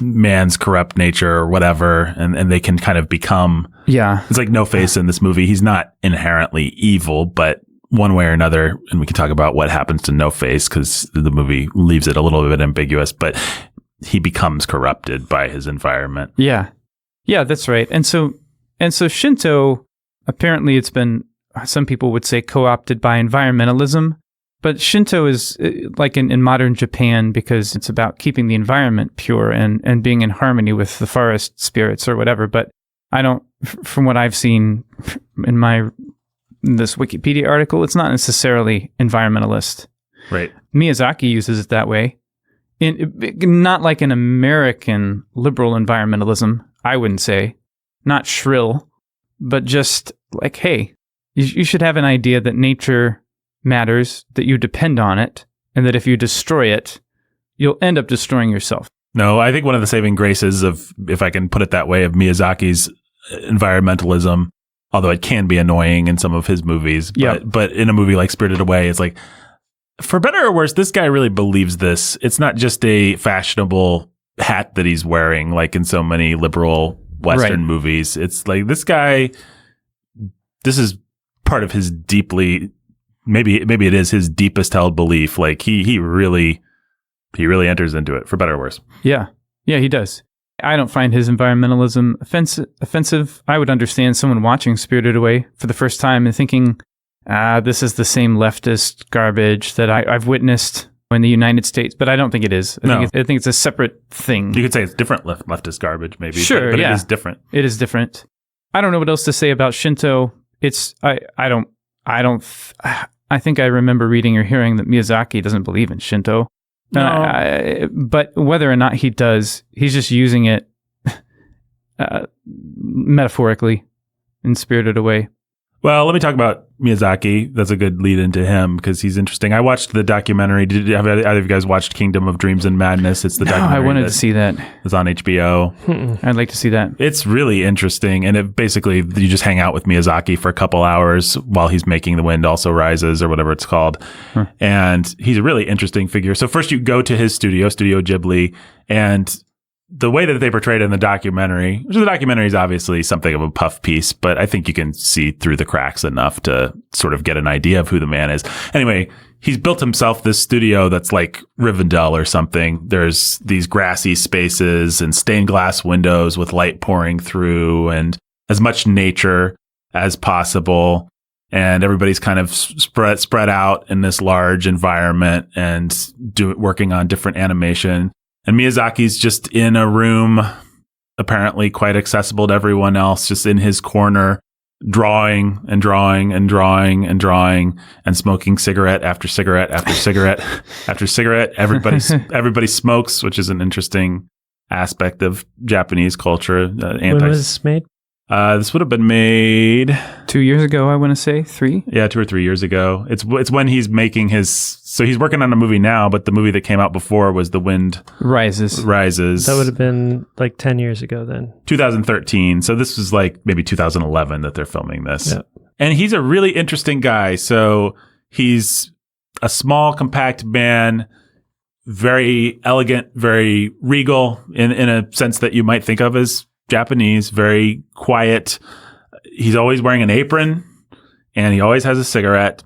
man's corrupt nature or whatever, and they can kind of become it's like No Face in this movie. He's not inherently evil, but one way or another, and we can talk about what happens to No Face because the movie leaves it a little bit ambiguous, but he becomes corrupted by his environment. Yeah, that's right. And so Shinto, apparently it's been, some people would say, co-opted by environmentalism. But Shinto is like in modern Japan because it's about keeping the environment pure and being in harmony with the forest spirits or whatever. But I don't, from what I've seen in this Wikipedia article, it's not necessarily environmentalist. Right. Miyazaki uses it that way. Not like an American liberal environmentalism, I wouldn't say. Not shrill, but just like, hey, you should have an idea that nature matters, that you depend on it, and that if you destroy it, you'll end up destroying yourself. No, I think one of the saving graces of, if I can put it that way, of Miyazaki's environmentalism, although it can be annoying in some of his movies, but in a movie like Spirited Away, it's like, for better or worse, this guy really believes this. It's not just a fashionable hat that he's wearing, like in so many liberal Western movies. It's like, this guy, this is part of his deeply, maybe it is his deepest held belief. Like he really enters into it, for better or worse. Yeah, he does. I don't find his environmentalism offensive. I would understand someone watching Spirited Away for the first time and thinking, this is the same leftist garbage that I've witnessed in the United States, but I don't think it is. I think it's a separate thing. You could say it's different leftist garbage, maybe. Sure, but it is different. It is different. I don't know what else to say about Shinto. I think I remember reading or hearing that Miyazaki doesn't believe in Shinto. No. But whether or not he does, he's just using it metaphorically in Spirited Away. Well, let me talk about Miyazaki. That's a good lead into him because he's interesting. I watched the documentary. Have either of you guys watched Kingdom of Dreams and Madness? It's the documentary. I wanted to see that. It's on HBO. I'd like to see that. It's really interesting. And it basically, you just hang out with Miyazaki for a couple hours while he's making The Wind Also Rises or whatever it's called. And he's a really interesting figure. So first you go to his studio, Studio Ghibli, and the way that they portrayed it in the documentary, which the documentary is obviously something of a puff piece, but I think you can see through the cracks enough to sort of get an idea of who the man is. Anyway, he's built himself this studio that's like Rivendell or something. There's these grassy spaces and stained glass windows with light pouring through and as much nature as possible. And everybody's kind of spread out in this large environment and working on different animation. And Miyazaki's just in a room, apparently quite accessible to everyone else, just in his corner, drawing and drawing and drawing and drawing and smoking cigarette after cigarette after cigarette after cigarette. Everybody smokes, which is an interesting aspect of Japanese culture. When was this made? This would have been made 2 years ago, I want to say. 3? Yeah, 2 or 3 years ago. It's when he's making so he's working on a movie now, but the movie that came out before was The Wind Rises. That would have been like 10 years ago then. 2013. So this was like maybe 2011 that they're filming this. Yeah. And he's a really interesting guy. So he's a small, compact man, very elegant, very regal in a sense that you might think of as Japanese, very quiet. He's always wearing an apron and he always has a cigarette.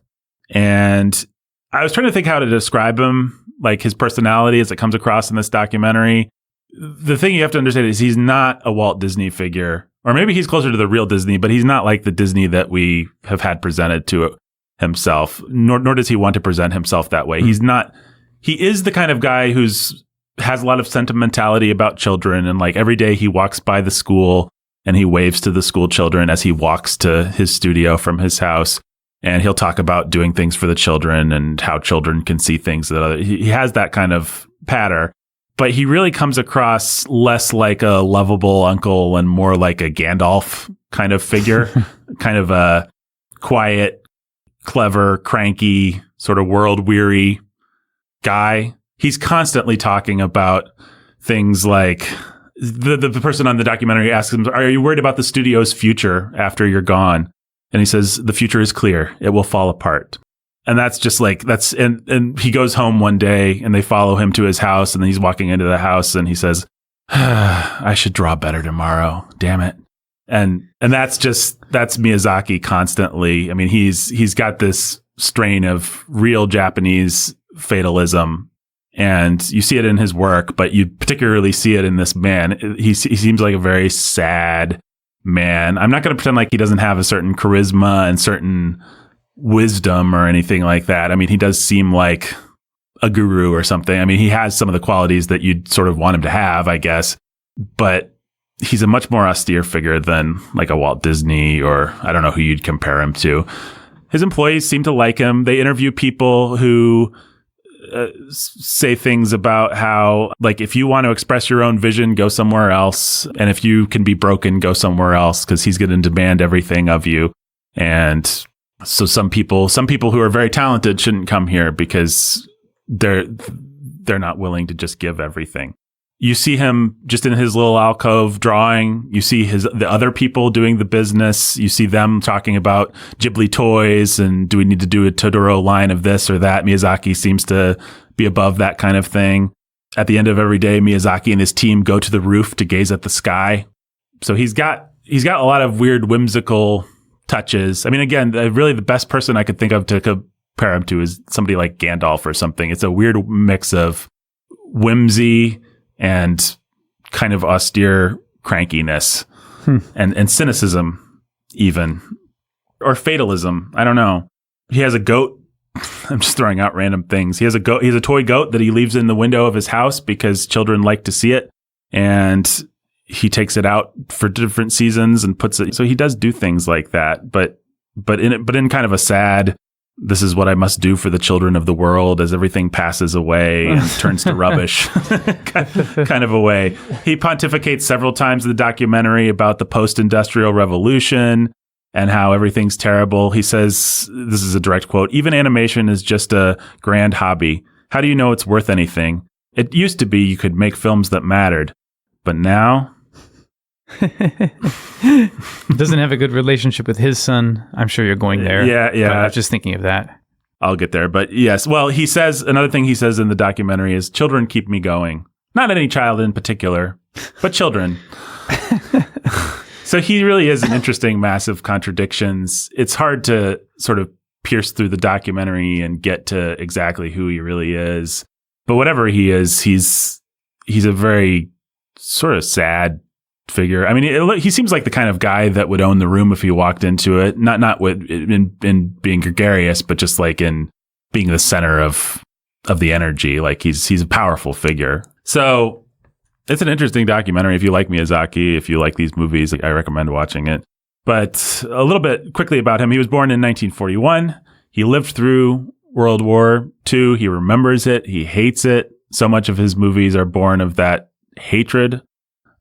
And I was trying to think how to describe him, like his personality as it comes across in this documentary. The thing you have to understand is he's not a Walt Disney figure, or maybe he's closer to the real Disney, but he's not like the Disney that we have had presented to himself, nor does he want to present himself that way. He is the kind of guy has a lot of sentimentality about children, and like every day he walks by the school and he waves to the school children as he walks to his studio from his house, and he'll talk about doing things for the children and how children can see things that he has that kind of patter, but he really comes across less like a lovable uncle and more like a Gandalf kind of figure, kind of a quiet, clever, cranky, sort of world weary guy. He's constantly talking about things like the person on the documentary asks him, "Are you worried about the studio's future after you're gone?" And he says, "The future is clear. It will fall apart." And that's just like, and he goes home one day and they follow him to his house, and then he's walking into the house and he says, "I should draw better tomorrow. Damn it." And that's Miyazaki constantly. I mean, he's got this strain of real Japanese fatalism. And you see it in his work, but you particularly see it in this man. He seems like a very sad man. I'm not going to pretend like he doesn't have a certain charisma and certain wisdom or anything like that. I mean, he does seem like a guru or something. I mean, he has some of the qualities that you'd sort of want him to have, I guess. But he's a much more austere figure than like a Walt Disney, or I don't know who you'd compare him to. His employees seem to like him. They interview people who say things about how, like, if you want to express your own vision, go somewhere else. And if you can be broken, go somewhere else, because he's going to demand everything of you. And so some people who are very talented shouldn't come here because they're not willing to just give everything. You see him just in his little alcove drawing. You see the other people doing the business. You see them talking about Ghibli toys and do we need to do a Totoro line of this or that. Miyazaki seems to be above that kind of thing. At the end of every day, Miyazaki and his team go to the roof to gaze at the sky. So he's got a lot of weird whimsical touches. I mean, again, really the best person I could think of to compare him to is somebody like Gandalf or something. It's a weird mix of whimsy and kind of austere crankiness and cynicism even, or fatalism. I don't know. He has a goat. I'm just throwing out random things. He has a goat. He has a toy goat that he leaves in the window of his house because children like to see it. And he takes it out for different seasons and puts it. So he does do things like that, but in kind of a sad, this is what I must do for the children of the world as everything passes away and turns to rubbish kind of a way. He pontificates several times in the documentary about the post-industrial revolution and how everything's terrible. He says, this is a direct quote, "Even animation is just a grand hobby. How do you know it's worth anything? It used to be you could make films that mattered, but now..." Doesn't have a good relationship with his son. I'm sure you're going there. Yeah. I was just thinking of that. I'll get there. But yes, well, he says, another thing he says in the documentary is, "Children keep me going." Not any child in particular, but children. So he really is an interesting, massive contradictions. It's hard to sort of pierce through the documentary and get to exactly who he really is. But whatever he is, he's a very sort of sad figure. I mean, he seems like the kind of guy that would own the room if he walked into it. Not in being gregarious, but just like in being the center of the energy. Like he's a powerful figure. So it's an interesting documentary. If you like Miyazaki, if you like these movies, I recommend watching it. But a little bit quickly about him. He was born in 1941. He lived through World War II. He remembers it. He hates it. So much of his movies are born of that hatred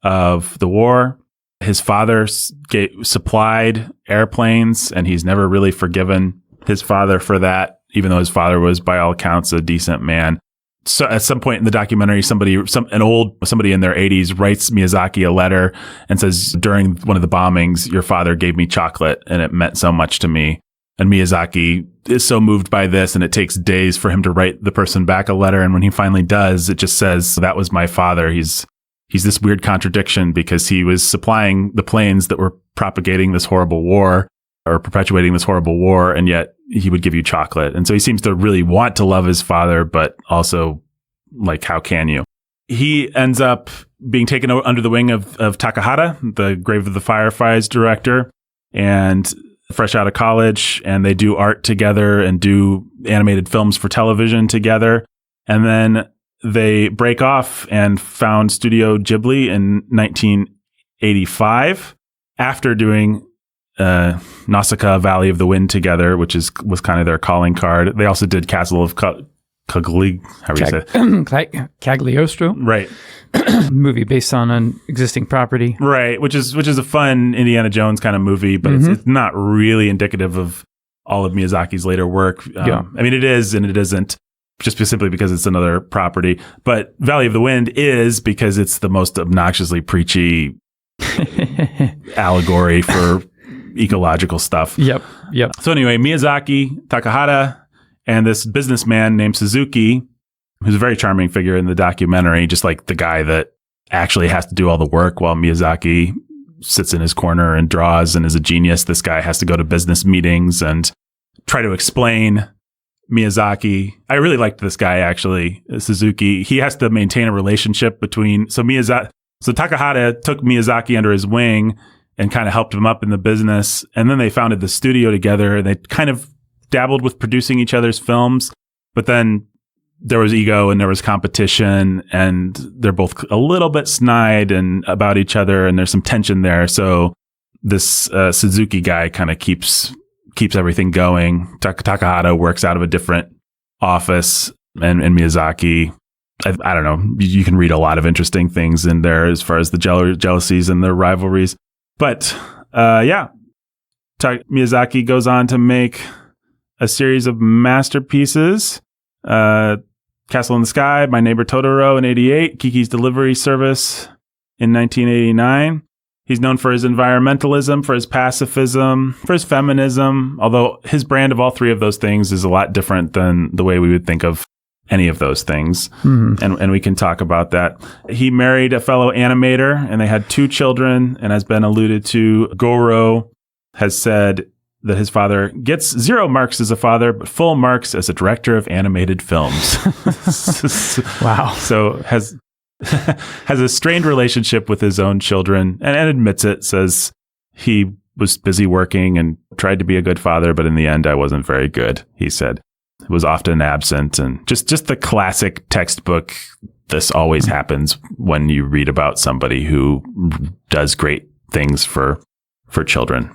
of the war. His father supplied airplanes, and he's never really forgiven his father for that, even though his father was, by all accounts, a decent man. So at some point in the documentary, somebody in their 80s writes Miyazaki a letter and says, "During one of the bombings, your father gave me chocolate, and it meant so much to me." And Miyazaki is so moved by this, and it takes days for him to write the person back a letter. And when he finally does, it just says, "That was my father." He's this weird contradiction because he was supplying the planes that were propagating this horrible war or perpetuating this horrible war, and yet he would give you chocolate. And so he seems to really want to love his father, but also, like, how can you? He ends up being taken under the wing of Takahata, the Grave of the Fireflies director, and fresh out of college, and they do art together and do animated films for television together. And then they break off and found Studio Ghibli in 1985 after doing Nausicaa, Valley of the Wind together, which was kind of their calling card. They also did Castle of Cagliostro, right? Movie based on an existing property, right? Which is a fun Indiana Jones kind of movie, but it's not really indicative of all of Miyazaki's later work. I mean, it is and it isn't, just simply because it's another property. But Valley of the Wind is because it's the most obnoxiously preachy allegory for ecological stuff. Yep. So anyway, Miyazaki, Takahata, and this businessman named Suzuki, who's a very charming figure in the documentary, just like the guy that actually has to do all the work while Miyazaki sits in his corner and draws and is a genius. This guy has to go to business meetings and try to explain Miyazaki. I really liked this guy, actually, Suzuki. He has to maintain a relationship between... So Takahata took Miyazaki under his wing and kind of helped him up in the business. And then they founded the studio together. They kind of dabbled with producing each other's films. But then there was ego and there was competition. And they're both a little bit snide and about each other. And there's some tension there. So this Suzuki guy kind of keeps everything going. Takahata works out of a different office, and Miyazaki, I don't know, you can read a lot of interesting things in there as far as the jealousies and the rivalries. But Miyazaki goes on to make a series of masterpieces. Castle in the Sky, My Neighbor Totoro in 1988, Kiki's Delivery Service in 1989. He's known for his environmentalism, for his pacifism, for his feminism, although his brand of all three of those things is a lot different than the way we would think of any of those things. And we can talk about that. He married a fellow animator, and they had 2 children, and has been alluded to. Goro has said that his father gets 0 marks as a father, but full marks as a director of animated films. Wow. So has a strained relationship with his own children, and admits it, says he was busy working and tried to be a good father, but in the end, I wasn't very good, he said. Was often absent, and just the classic textbook, this always happens when you read about somebody who does great things for children.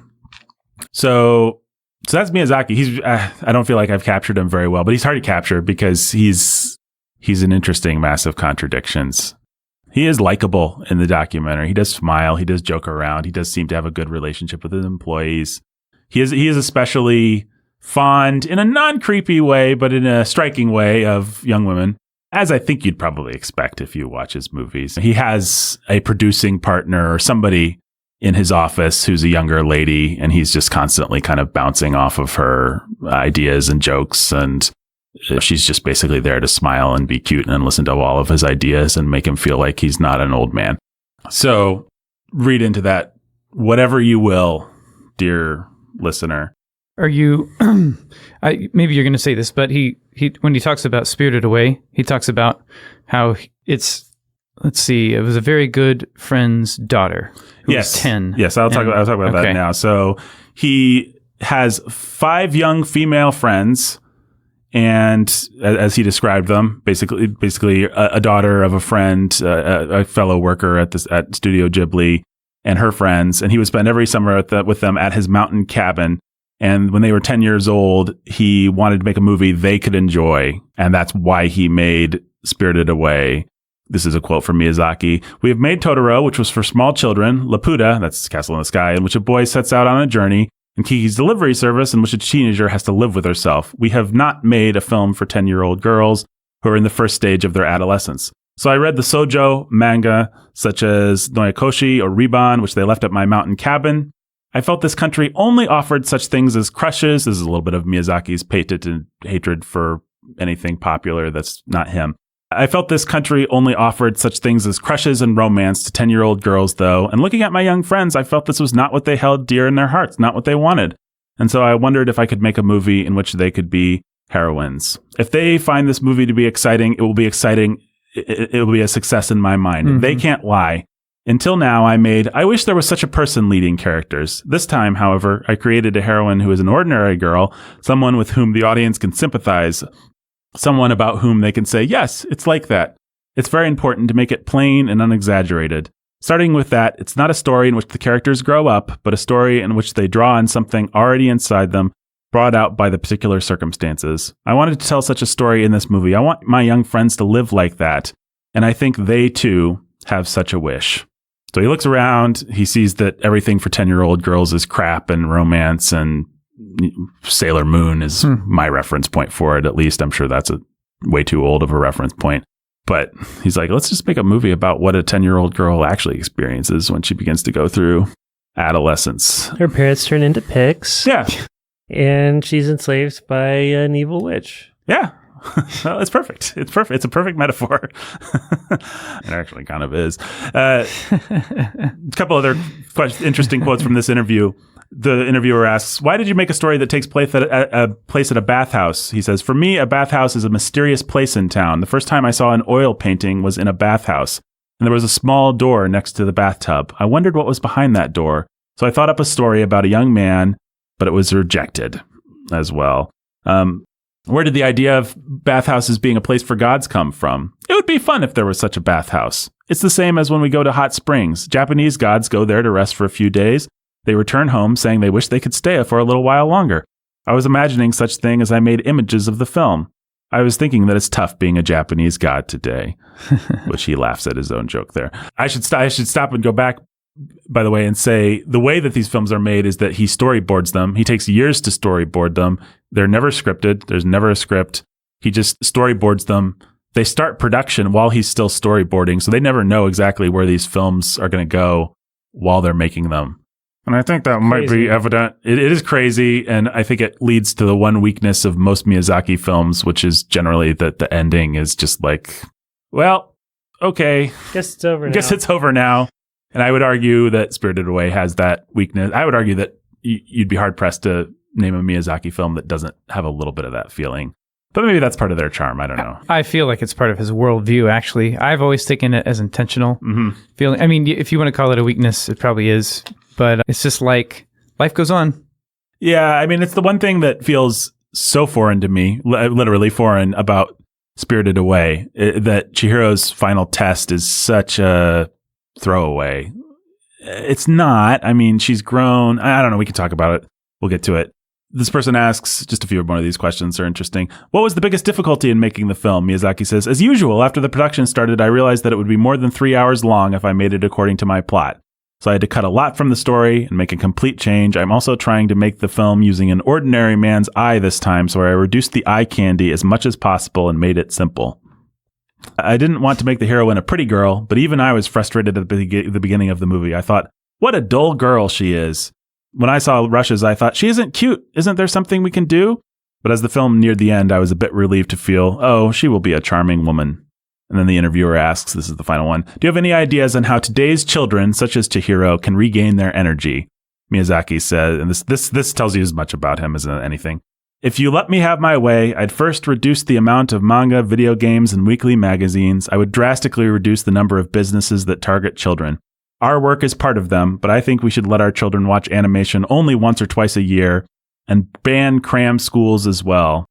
So that's Miyazaki. I don't feel like I've captured him very well, but he's hard to capture because he's an interesting, massive contradictions. He is likable in the documentary. He does smile. He does joke around. He does seem to have a good relationship with his employees. He is especially fond in a non-creepy way, but in a striking way of young women, as I think you'd probably expect if you watch his movies. He has a producing partner or somebody in his office who's a younger lady, and he's just constantly kind of bouncing off of her ideas and jokes, and she's just basically there to smile and be cute and listen to all of his ideas and make him feel like he's not an old man. So read into that whatever you will, dear listener. Are you, maybe you're going to say this, but he when he talks about Spirited Away, he talks about how it was a very good friend's daughter who was 10. Yes, I'll talk about that now. So he has 5 young female friends, and as he described them, basically a daughter of a friend, a fellow worker at Studio Ghibli, and her friends, and he would spend every summer with them at his mountain cabin. And when they were 10 years old, he wanted to make a movie they could enjoy. And that's why he made Spirited Away. This is a quote from Miyazaki. "We have made Totoro, which was for small children, Laputa, that's Castle in the Sky, in which a boy sets out on a journey, and Kiki's Delivery Service, in which a teenager has to live with herself. We have not made a film for 10-year-old girls who are in the first stage of their adolescence. So I read the shoujo manga, such as Noyakoshi or Riban, which they left at my mountain cabin. I felt this country only offered such things as crushes." This is a little bit of Miyazaki's patented hatred for anything popular that's not him. "I felt this country only offered such things as crushes and romance to 10-year-old girls, though. And looking at my young friends, I felt this was not what they held dear in their hearts, not what they wanted. And so I wondered if I could make a movie in which they could be heroines. If they find this movie to be exciting, it will be exciting. It will be a success in my mind. Mm-hmm. They can't lie. Until now, I wish there was such a person leading characters. This time, however, I created a heroine who is an ordinary girl, someone with whom the audience can sympathize, someone about whom they can say, yes, it's like that. It's very important to make it plain and unexaggerated. Starting with that, it's not a story in which the characters grow up, but a story in which they draw on something already inside them, brought out by the particular circumstances. I wanted to tell such a story in this movie. I want my young friends to live like that, and I think they, too, have such a wish." So he looks around, he sees that everything for 10-year-old girls is crap and romance, and Sailor Moon is my reference point for it, at least. I'm sure that's a way too old of a reference point. But he's like, let's just make a movie about what a 10-year-old girl actually experiences when she begins to go through adolescence. Her parents turn into pigs. Yeah. And she's enslaved by an evil witch. Yeah. Well, it's perfect. It's perfect. It's a perfect metaphor. It actually kind of is. A couple other interesting quotes from this interview. The interviewer asks, "Why did you make a story that takes place at a bathhouse?" He says, "For me, a bathhouse is a mysterious place in town. The first time I saw an oil painting was in a bathhouse, and there was a small door next to the bathtub. I wondered what was behind that door. So I thought up a story about a young man, but it was rejected as well." Where did the idea of bathhouses being a place for gods come from? It would be fun if there was such a bathhouse. It's the same as when we go to hot springs. Japanese gods go there to rest for a few days. They return home saying they wish they could stay for a little while longer. I was imagining such thing as I made images of the film. I was thinking that it's tough being a Japanese god today, which he laughs at his own joke there. I should stop and go back, by the way, and say the way that these films are made is that he storyboards them. He takes years to storyboard them. They're never scripted. There's never a script. He just storyboards them. They start production while he's still storyboarding, so they never know exactly where these films are going to go while they're making them. And I think that might be evident. It is crazy, and I think it leads to the one weakness of most Miyazaki films, which is generally that the ending is just like, well, okay. Guess it's over now. Guess it's over now. And I would argue that Spirited Away has that weakness. I would argue that you'd be hard-pressed to name a Miyazaki film that doesn't have a little bit of that feeling. But maybe that's part of their charm. I don't know. I feel like it's part of his worldview, actually. I've always taken it as intentional feeling. I mean, if you want to call it a weakness, it probably is. But it's just like life goes on. Yeah, I mean, it's the one thing that feels so foreign to me, literally foreign about Spirited Away, that Chihiro's final test is such a throwaway. It's not. I mean, she's grown. I don't know. We can talk about it. We'll get to it. This person asks, just a few more of these questions are interesting. What was the biggest difficulty in making the film? Miyazaki says, as usual, after the production started, I realized that it would be more than 3 hours long if I made it according to my plot. So I had to cut a lot from the story and make a complete change. I'm also trying to make the film using an ordinary man's eye this time, so I reduced the eye candy as much as possible and made it simple. I didn't want to make the heroine a pretty girl, but even I was frustrated at the beginning of the movie. I thought, what a dull girl she is. When I saw Rush's, I thought, she isn't cute. Isn't there something we can do? But as the film neared the end, I was a bit relieved to feel, oh, she will be a charming woman. And then the interviewer asks, this is the final one, do you have any ideas on how today's children, such as Chihiro, can regain their energy? Miyazaki said, and this tells you as much about him as anything. If you let me have my way, I'd first reduce the amount of manga, video games, and weekly magazines. I would drastically reduce the number of businesses that target children. Our work is part of them, but I think we should let our children watch animation only once or twice a year and ban cram schools as well.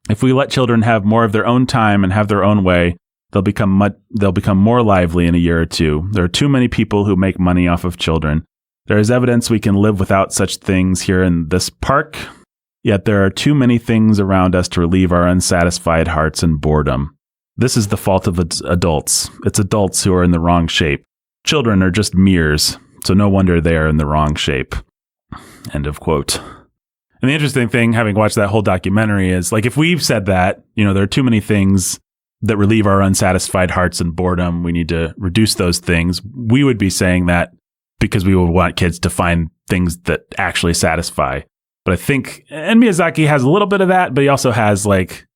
If we let children have more of their own time and have their own way, they'll become more lively in a year or two. There are too many people who make money off of children. There is evidence we can live without such things here in this park, yet there are too many things around us to relieve our unsatisfied hearts and boredom. This is the fault of adults. It's adults who are in the wrong shape. Children are just mirrors, so no wonder they are in the wrong shape. End of quote. And the interesting thing, having watched that whole documentary, is like if we've said that, there are too many things that relieve our unsatisfied hearts and boredom, we need to reduce those things. We would be saying that because we would want kids to find things that actually satisfy. But I think, and Miyazaki has a little bit of that, but he also has like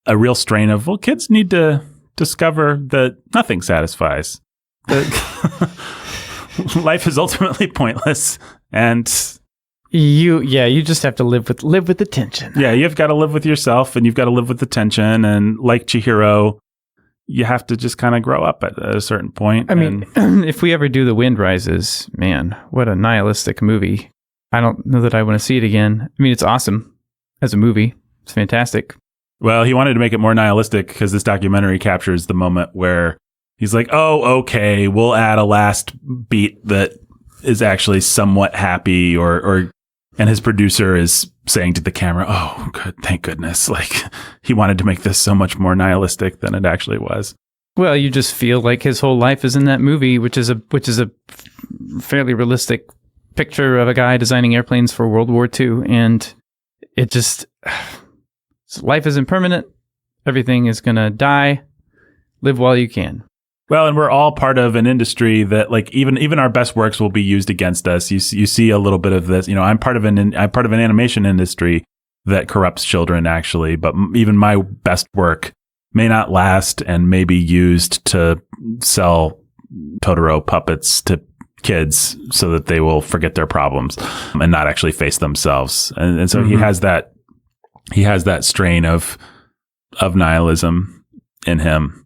a real strain of, well, kids need to discover that nothing satisfies. That life is ultimately pointless, and you just have to live with the tension. Yeah, you've got to live with yourself, and you've got to live with the tension. And like Chihiro, you have to just kind of grow up at a certain point. I mean, if we ever do The Wind Rises, man, what a nihilistic movie. I don't know that I want to see it again. I mean, it's awesome as a movie. It's fantastic. Well, he wanted to make it more nihilistic because this documentary captures the moment where he's like, oh, okay, we'll add a last beat that is actually somewhat happy, and his producer is saying to the camera, oh, good, thank goodness. Like, he wanted to make this so much more nihilistic than it actually was. Well, you just feel like his whole life is in that movie, which is a fairly realistic picture of a guy designing airplanes for World War II. And it just, life is impermanent. Everything is going to die. Live while you can. Well, and we're all part of an industry that, like, even our best works will be used against us. You see a little bit of this. I'm part of an animation industry that corrupts children, actually. But even my best work may not last and may be used to sell Totoro puppets to kids so that they will forget their problems and not actually face themselves. And so he has that strain of nihilism in him.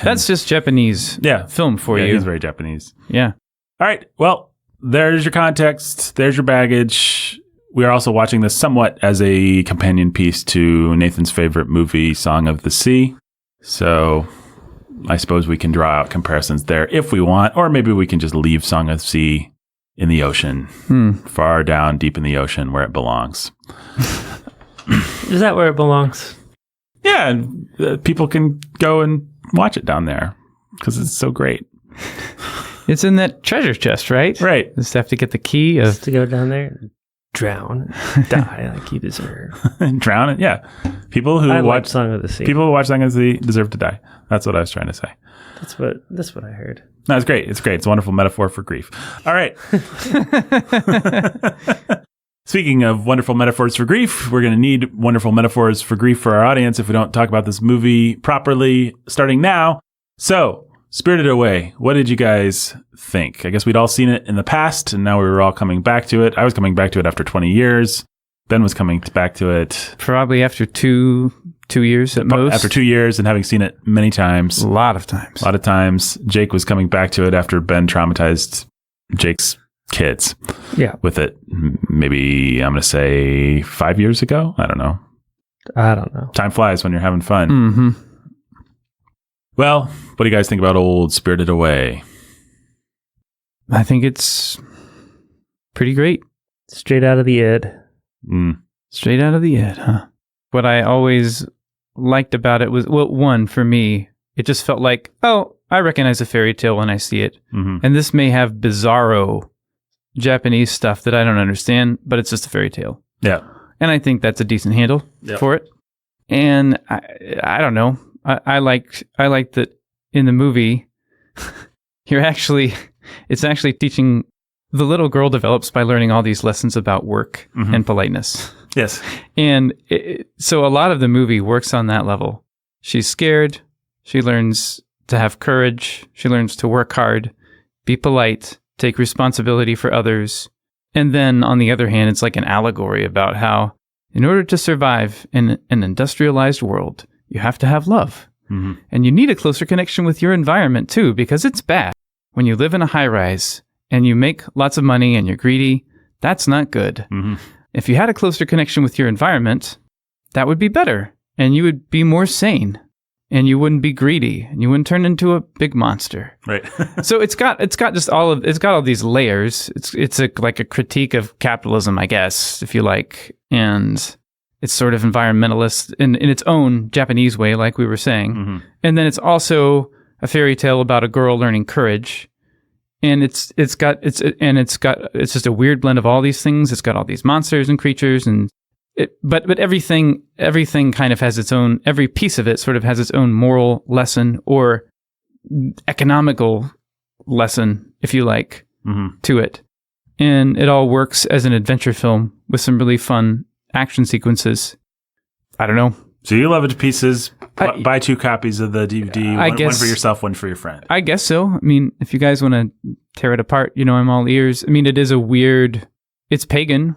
That's just Japanese film for you. He's very Japanese. Yeah. All right. Well, there's your context. There's your baggage. We are also watching this somewhat as a companion piece to Nathan's favorite movie, Song of the Sea. So I suppose we can draw out comparisons there if we want, or maybe we can just leave Song of the Sea in the ocean, far down deep in the ocean where it belongs. Is that where it belongs? Yeah. And people can go and watch it down there because it's so great. It's in that treasure chest, right? Right. Just have to get the key Just to go down there and drown, die like you deserve. Drown it, yeah. People who watch Song of the Sea. People who watch Song of the Sea deserve to die. That's what I was trying to say. That's what I heard. No, it's great. It's great. It's a wonderful metaphor for grief. All right. Speaking of wonderful metaphors for grief, we're going to need wonderful metaphors for grief for our audience if we don't talk about this movie properly starting now. So, Spirited Away, what did you guys think? I guess we'd all seen it in the past, and now we were all coming back to it. I was coming back to it after 20 years. Ben was coming back to it. Probably after two years at most. After 2 years and having seen it many times. A lot of times. Jake was coming back to it after Ben traumatized Jake's kids with it. Maybe I'm going to say 5 years ago. I don't know. Time flies when you're having fun. Mm-hmm. Well, what do you guys think about old Spirited Away? I think it's pretty great. Straight out of the id. Straight out of the id, huh? What I always liked about it was, well, one, for me, it just felt like, oh, I recognize a fairy tale when I see it. Mm-hmm. And this may have bizarro Japanese stuff that I don't understand, but it's just a fairy tale. Yeah. And I think that's a decent handle for it. And I don't know. I like that in the movie, it's actually teaching, the little girl develops by learning all these lessons about work and politeness. Yes. And so a lot of the movie works on that level. She's scared. She learns to have courage. She learns to work hard, be polite, take responsibility for others. And then on the other hand, it's like an allegory about how in order to survive in an industrialized world, you have to have love. Mm-hmm. And you need a closer connection with your environment too, because it's bad. When you live in a high rise and you make lots of money and you're greedy, that's not good. Mm-hmm. If you had a closer connection with your environment, that would be better. And you would be more sane. And you wouldn't be greedy. And you wouldn't turn into a big monster. Right. So it's got all these layers. It's like a critique of capitalism, I guess, if you like. And it's sort of environmentalist in its own Japanese way, like we were saying. Mm-hmm. And then it's also a fairy tale about a girl learning courage. And it's just a weird blend of all these things. It's got all these monsters and creatures but everything kind of has its own, every piece of it sort of has its own moral lesson or economical lesson, if you like, to it. And it all works as an adventure film with some really fun action sequences. I don't know. So you love it to pieces. Buy 2 copies of the DVD. One for yourself, one for your friend. I guess so. I mean, if you guys want to tear it apart, I'm all ears. I mean, it is it's pagan.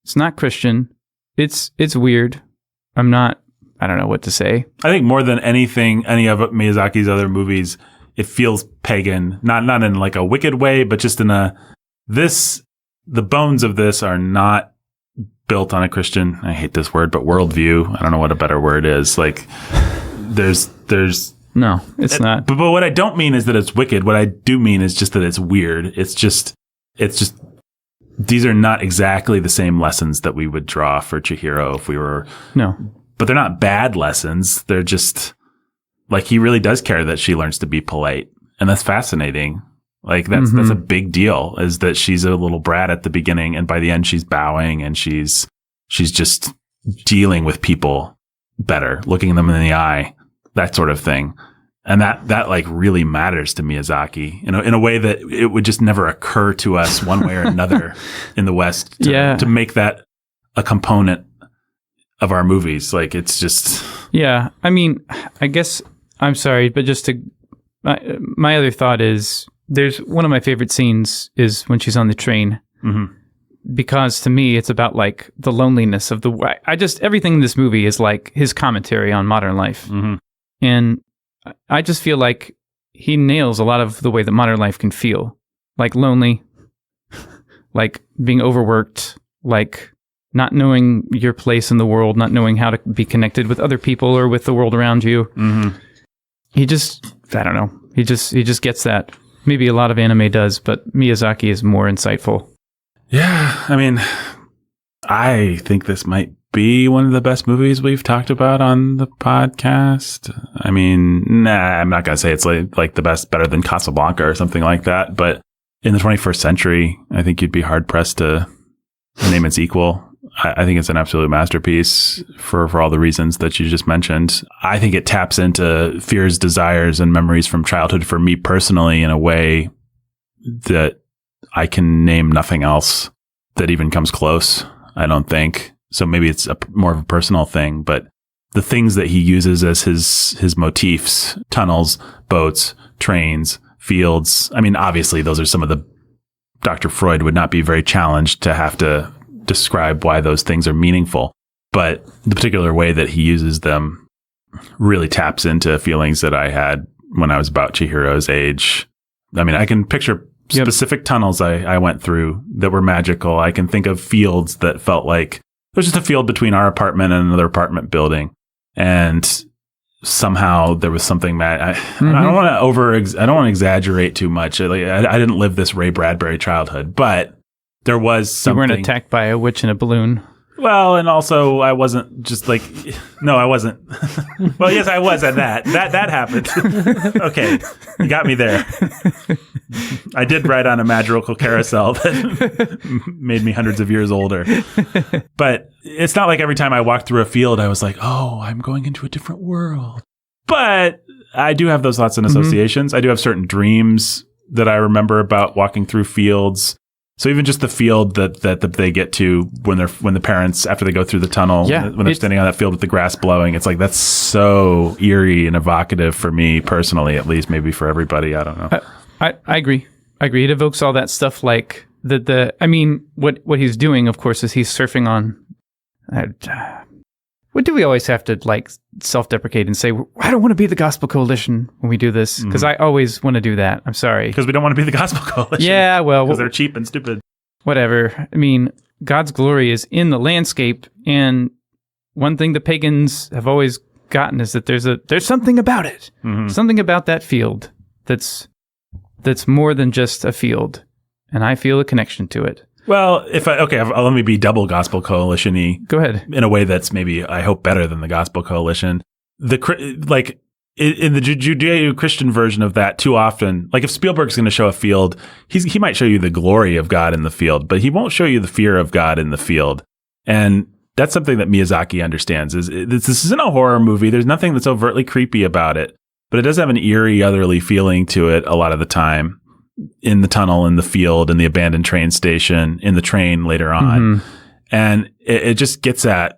It's not Christian. It's weird. I don't know what to say. I think more than anything, any of Miyazaki's other movies, it feels pagan. Not in like a wicked way, but just in the bones of this are not built on a Christian, I hate this word, but worldview. I don't know what a better word is. Like there's no, it's not. But what I don't mean is that it's wicked. What I do mean is just that it's weird. It's just these are not exactly the same lessons that we would draw for Chihiro if we were. No. But they're not bad lessons. They're just like he really does care that she learns to be polite. And that's fascinating. Like that's a big deal, is that she's a little brat at the beginning and by the end she's bowing and she's just dealing with people better, looking them in the eye, that sort of thing. And that like really matters to Miyazaki in a way that it would just never occur to us one way or another in the West to make that a component of our movies. Like it's just. Yeah. I mean, I guess I'm sorry, but my other thought is there's one of my favorite scenes is when she's on the train. Mm-hmm. Because to me, it's about like the loneliness of everything in this movie is like his commentary on modern life. Mm-hmm. And I just feel like he nails a lot of the way that modern life can feel. Like lonely, like being overworked, like not knowing your place in the world, not knowing how to be connected with other people or with the world around you. Mm-hmm. I don't know. He just gets that. Maybe a lot of anime does, but Miyazaki is more insightful. Yeah, I mean, I think this might be one of the best movies we've talked about on the podcast. I mean, I'm not going to say it's like the best, better than Casablanca or something like that, but in the 21st century, I think you'd be hard-pressed to name its equal. I think it's an absolute masterpiece for all the reasons that you just mentioned. I think it taps into fears, desires, and memories from childhood for me personally in a way that I can name nothing else that even comes close, I don't think. So maybe it's more of a personal thing, but the things that he uses as his motifs, tunnels, boats, trains, fields. I mean, obviously those are some of the, Dr. Freud would not be very challenged to have to describe why those things are meaningful, but the particular way that he uses them really taps into feelings that I had when I was about Chihiro's age. I mean, I can picture specific tunnels I went through that were magical. I can think of fields that felt like there's just a field between our apartment and another apartment building. And somehow there was something I don't want to exaggerate too much. I didn't live this Ray Bradbury childhood, but there was something. You weren't attacked by a witch in a balloon. Well, and also I wasn't just like, no, I wasn't. Well, yes, I was at that. That happened. Okay, you got me there. I did ride on a magical carousel that made me hundreds of years older. But it's not like every time I walked through a field, I was like, oh, I'm going into a different world. But I do have those thoughts and associations. I do have certain dreams that I remember about walking through fields. So even just the field that they get to when the parents, after they go through the tunnel, when they're standing on that field with the grass blowing, it's like, that's so eerie and evocative for me personally, at least, maybe for everybody. I don't know. I agree. It evokes all that stuff, like I mean, what he's doing, of course, is he's surfing on. What do we always have to like self-deprecate and say, I don't want to be the Gospel Coalition when we do this? Because I always want to do that. I'm sorry. Because we don't want to be the Gospel Coalition. Yeah, well. Because they're cheap and stupid. Whatever. I mean, God's glory is in the landscape. And one thing the pagans have always gotten is that there's something about it. Mm-hmm. Something about that field that's more than just a field. And I feel a connection to it. Well, let me be double Gospel Coalition-y. Go ahead. In a way that's maybe, I hope, better than the Gospel Coalition. In the Judeo-Christian version of that, too often, like if Spielberg's going to show a field, he might show you the glory of God in the field, but he won't show you the fear of God in the field. And that's something that Miyazaki understands. This isn't a horror movie. There's nothing that's overtly creepy about it, but it does have an eerie, otherly feeling to it a lot of the time. In the tunnel, in the field, in the abandoned train station, in the train later on. Mm-hmm. And it just gets at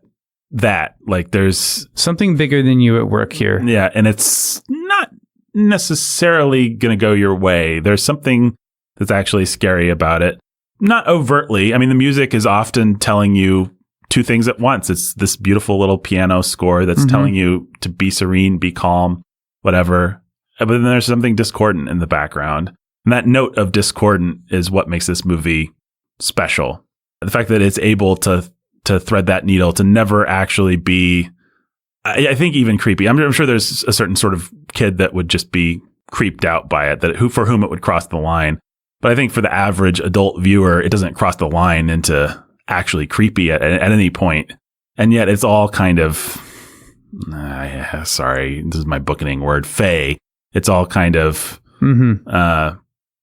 that. Like there's something bigger than you at work here. Yeah. And it's not necessarily going to go your way. There's something that's actually scary about it. Not overtly. I mean, the music is often telling you two things at once. It's this beautiful little piano score that's telling you to be serene, be calm, whatever. But then there's something discordant in the background. And that note of discordant is what makes this movie special. The fact that it's able to thread that needle, to never actually be, I think, even creepy. I'm sure there's a certain sort of kid that would just be creeped out by it, for whom it would cross the line. But I think for the average adult viewer, it doesn't cross the line into actually creepy at any point. And yet it's all kind of, sorry, this is my bookening word, fey. It's all kind of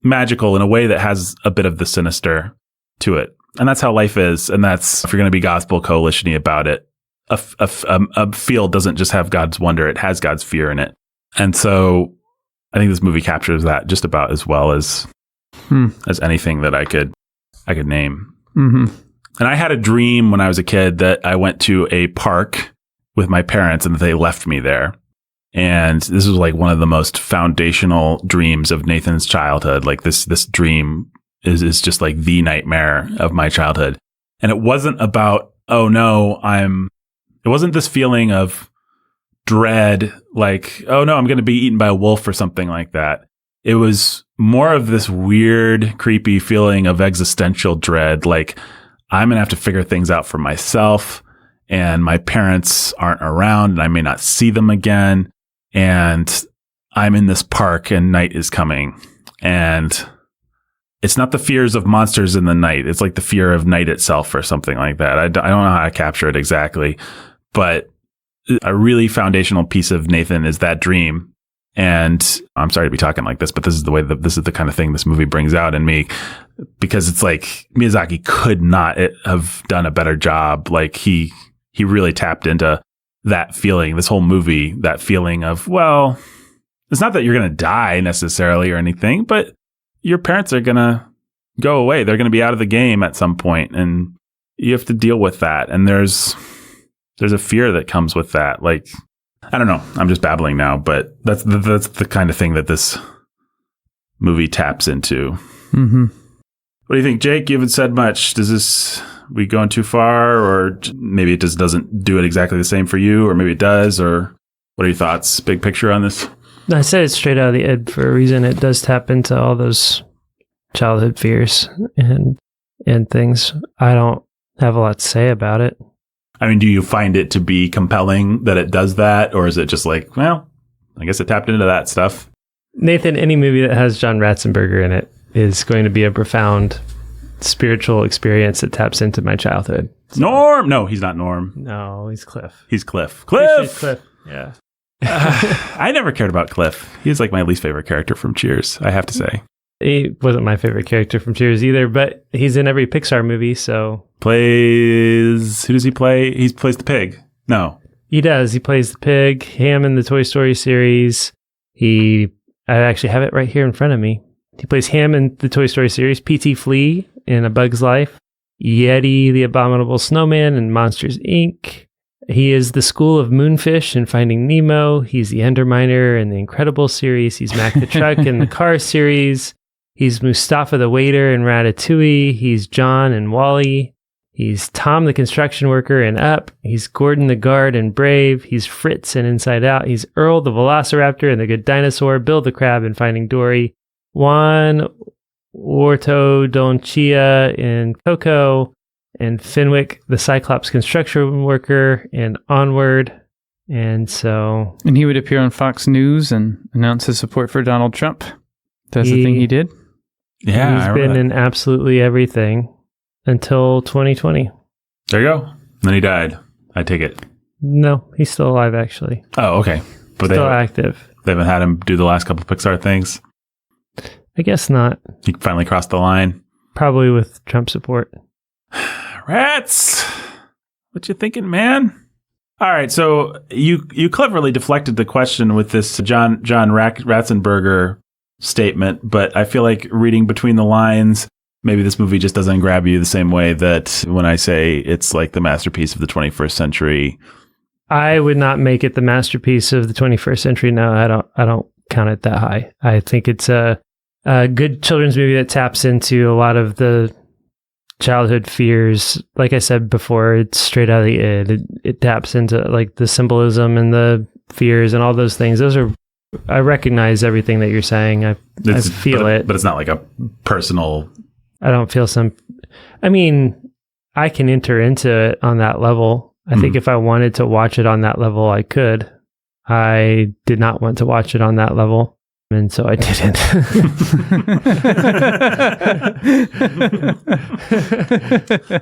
magical in a way that has a bit of the sinister to it. And that's how life is. And that's, if you're going to be Gospel Coalition-y about it, a field doesn't just have God's wonder, it has God's fear in it. And so I think this movie captures that just about as well as anything that I could name. Mm-hmm. And I had a dream when I was a kid that I went to a park with my parents and they left me there. And this was like one of the most foundational dreams of Nathan's childhood. Like this dream is just like the nightmare of my childhood. And it wasn't about, oh no, it wasn't this feeling of dread, like, oh no, I'm going to be eaten by a wolf or something like that. It was more of this weird, creepy feeling of existential dread. Like, I'm going to have to figure things out for myself, and my parents aren't around and I may not see them again. And I'm in this park and night is coming, and it's not the fears of monsters in the night. It's like the fear of night itself or something like that. I don't know how to capture it exactly, but a really foundational piece of Nathan is that dream. And I'm sorry to be talking like this, but this is the kind of thing this movie brings out in me, because it's like Miyazaki could not have done a better job. Like he really tapped into that feeling, this whole movie, that feeling of, well, it's not that you're going to die necessarily or anything, but your parents are going to go away. They're going to be out of the game at some point, and you have to deal with that. And there's a fear that comes with that. Like, I don't know. I'm just babbling now, but that's the kind of thing that this movie taps into. Mm-hmm. What do you think, Jake? You haven't said much. We going too far, or maybe it just doesn't do it exactly the same for you, or maybe it does, or what are your thoughts? Big picture on this? I said it straight out of the id for a reason. It does tap into all those childhood fears and things. I don't have a lot to say about it. I mean, do you find it to be compelling that it does that, or is it just like, well, I guess it tapped into that stuff? Nathan, any movie that has John Ratzenberger in it is going to be a profound spiritual experience that taps into my childhood. So. Norm? No, he's not Norm. No, he's Cliff. He's Cliff. Cliff! Yeah. I never cared about Cliff. He's like my least favorite character from Cheers, I have to say. He wasn't my favorite character from Cheers either, but he's in every Pixar movie, so... Who does he play? He plays the pig. No. He does. He plays the pig, Ham in the Toy Story series. I actually have it right here in front of me. He plays Ham in the Toy Story series, P.T. Flea in A Bug's Life, Yeti the Abominable Snowman in Monsters, Inc., he is the School of Moonfish in Finding Nemo. He's the Enderminer in the Incredible series. He's Mac the Truck in the Cars series. He's Mustafa the Waiter in Ratatouille. He's John in WALL-E. He's Tom the Construction Worker in Up. He's Gordon the Guard in Brave. He's Fritz in Inside Out. He's Earl the Velociraptor in The Good Dinosaur. Bill the Crab in Finding Dory. Juan Ortodontia in Coco. And Fenwick, the Cyclops construction worker, and Onward. And he would appear on Fox News and announce his support for Donald Trump. That's the thing he did. Yeah, he's been in absolutely everything until 2020. There you go. Then he died. I take it. No, he's still alive, actually. Oh, okay. But still active. They haven't had him do the last couple of Pixar things? I guess not. He finally crossed the line? Probably with Trump support. Rats, what you thinking, man? All right, so you cleverly deflected the question with this John Ratzenberger statement, but I feel like reading between the lines, maybe this movie just doesn't grab you the same way that when I say it's like the masterpiece of the 21st century. I would not make it the masterpiece of the 21st century. No, I don't count it that high. I think it's a good children's movie that taps into a lot of the childhood fears. Like I said before, it's straight out of the id. It taps into like the symbolism and the fears and all those things. I recognize everything that you're saying. I feel it. But it's not like a personal... I don't feel I mean, I can enter into it on that level. I think if I wanted to watch it on that level, I could. I did not want to watch it on that level. And so I didn't.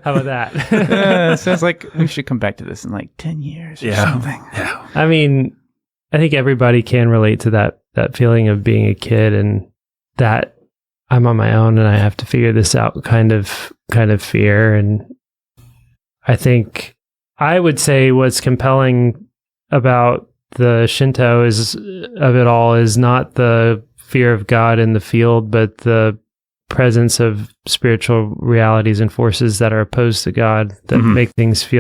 How about that? Sounds like we should come back to this in like 10 years or something. Yeah. I mean, I think everybody can relate to that feeling of being a kid and that I'm on my own and I have to figure this out kind of fear. And I think I would say what's compelling about the Shinto of it all is not the fear of God in the field, but the presence of spiritual realities and forces that are opposed to God that make things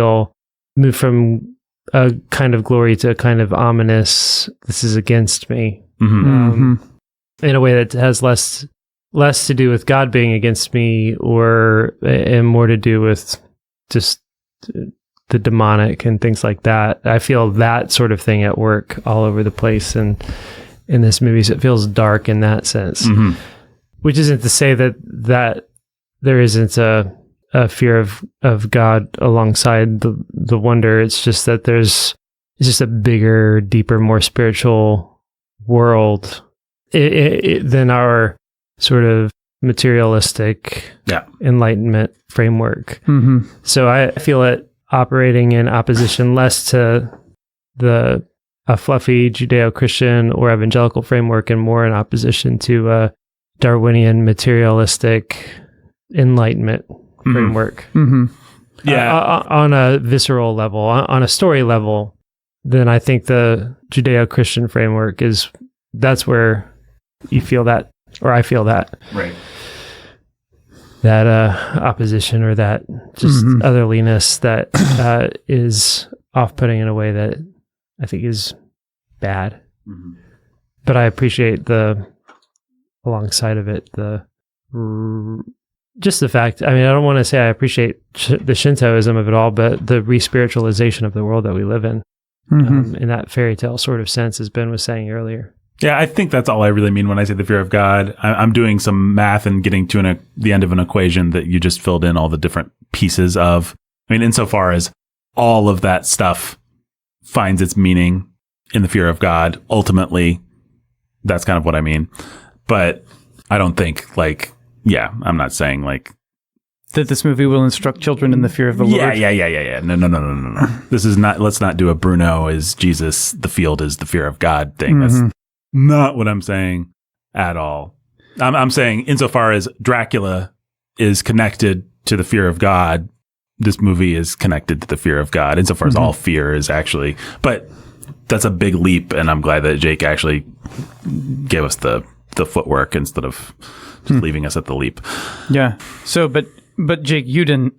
move from a kind of glory to a kind of ominous, this is against me, in a way that has less to do with God being against me and more to do with just the demonic and things like that. I feel that sort of thing at work all over the place, and in this movie, so it feels dark in that sense. Which isn't to say that there isn't a fear of God alongside the wonder. It's just that it's just a bigger, deeper, more spiritual world than our sort of materialistic enlightenment framework. So I feel it operating in opposition less to a fluffy Judeo-Christian or evangelical framework and more in opposition to a Darwinian materialistic enlightenment framework. On a visceral level, on a story level, then I think the Judeo-Christian framework that's where you feel that, or I feel that. Right. That opposition or that just otherliness that is off-putting in a way that I think is bad. But I appreciate alongside of it, just the fact, I mean, I don't want to say I appreciate the Shintoism of it all, but the re-spiritualization of the world that we live in that fairy tale sort of sense, as Ben was saying earlier. Yeah, I think that's all I really mean when I say the fear of God. I'm doing some math and getting to the end of an equation that you just filled in all the different pieces of. I mean, insofar as all of that stuff finds its meaning in the fear of God, ultimately, that's kind of what I mean. But I don't think I'm not saying like that this movie will instruct children in the fear of the Lord? Yeah. No. This is not, let's not do a Bruno is Jesus, the field is the fear of God thing. That's not what I'm saying at all. I'm saying insofar as Dracula is connected to the fear of God, this movie is connected to the fear of God, insofar as all fear is actually, but that's a big leap. And I'm glad that Jake actually gave us the footwork instead of just leaving us at the leap. Yeah. So, but Jake, you didn't,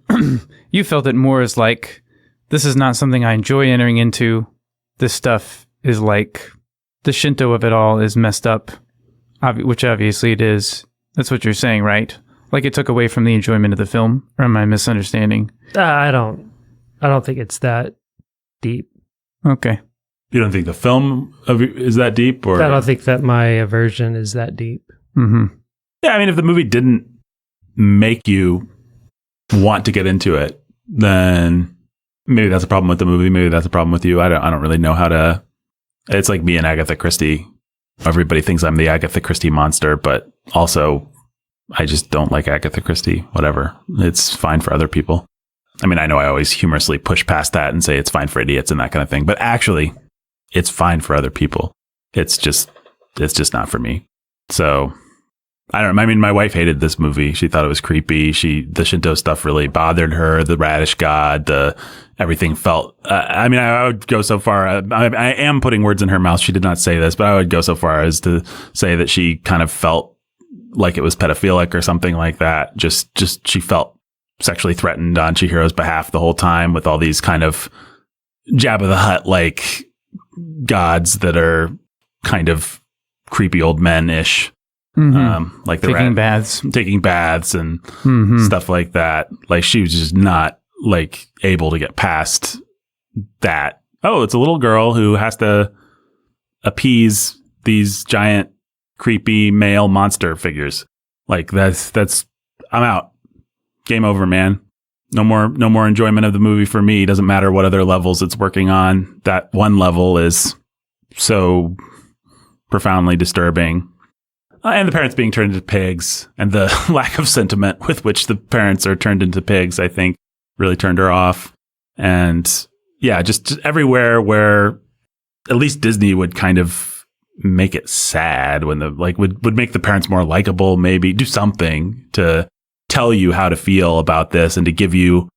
you felt it more as like, this is not something I enjoy entering into. This stuff is like, the Shinto of it all is messed up, which obviously it is. That's what you're saying, right? Like it took away from the enjoyment of the film, or am I misunderstanding? I don't think it's that deep. Okay. You don't think the film is that deep? Or I don't think that my aversion is that deep. Yeah, I mean, if the movie didn't make you want to get into it, then maybe that's a problem with the movie. Maybe that's a problem with you. I don't really know how to. It's like me and Agatha Christie. Everybody thinks I'm the Agatha Christie monster, but also I just don't like Agatha Christie. Whatever. It's fine for other people. I mean, I know I always humorously push past that and say it's fine for idiots and that kind of thing, but actually it's fine for other people. It's just not for me. So I don't know. I mean, my wife hated this movie. She thought it was creepy. The Shinto stuff really bothered her. The radish god, everything felt, I mean, I would go so far. I am putting words in her mouth. She did not say this, but I would go so far as to say that she kind of felt like it was pedophilic or something like that. Just she felt sexually threatened on Chihiro's behalf the whole time with all these kind of Jabba the Hutt like gods that are kind of creepy old men-ish. Like taking baths and stuff like that. Like she was just not like able to get past that. Oh, it's a little girl who has to appease these giant creepy male monster figures. Like that's I'm out. Game over, man. No more enjoyment of the movie for me. Doesn't matter what other levels it's working on. That one level is so profoundly disturbing. And the parents being turned into pigs and the lack of sentiment with which the parents are turned into pigs, I think really turned her off. And yeah, just everywhere where at least Disney would kind of make it sad when would make the parents more likable, maybe do something to tell you how to feel about this and to give you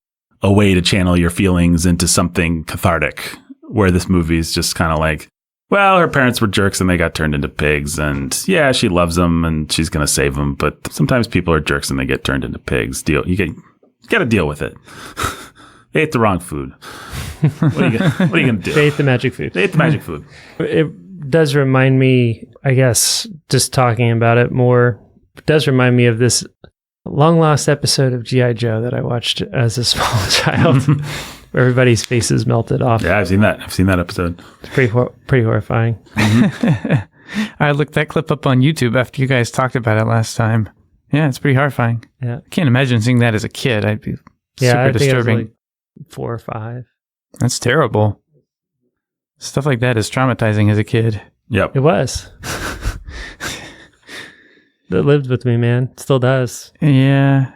a way to channel your feelings into something cathartic, where this movie is just kind of like, well, her parents were jerks and they got turned into pigs, and yeah, she loves them and she's going to save them, but sometimes people are jerks and they get turned into pigs. You got to deal with it. They ate the wrong food. What are you going to do? They ate the magic food. It does remind me, I guess, just talking about it more, it does remind me of this long lost episode of G.I. Joe that I watched as a small child. Where everybody's faces melted off. Yeah, I've seen that episode. It's pretty horrifying. I looked that clip up on YouTube after you guys talked about it last time. Yeah, it's pretty horrifying. Yeah, I can't imagine seeing that as a kid. I'd be super disturbing. I was like 4 or 5. That's terrible. Stuff like that is traumatizing as a kid. Yep, it was. That lived with me, man. It still does. Yeah.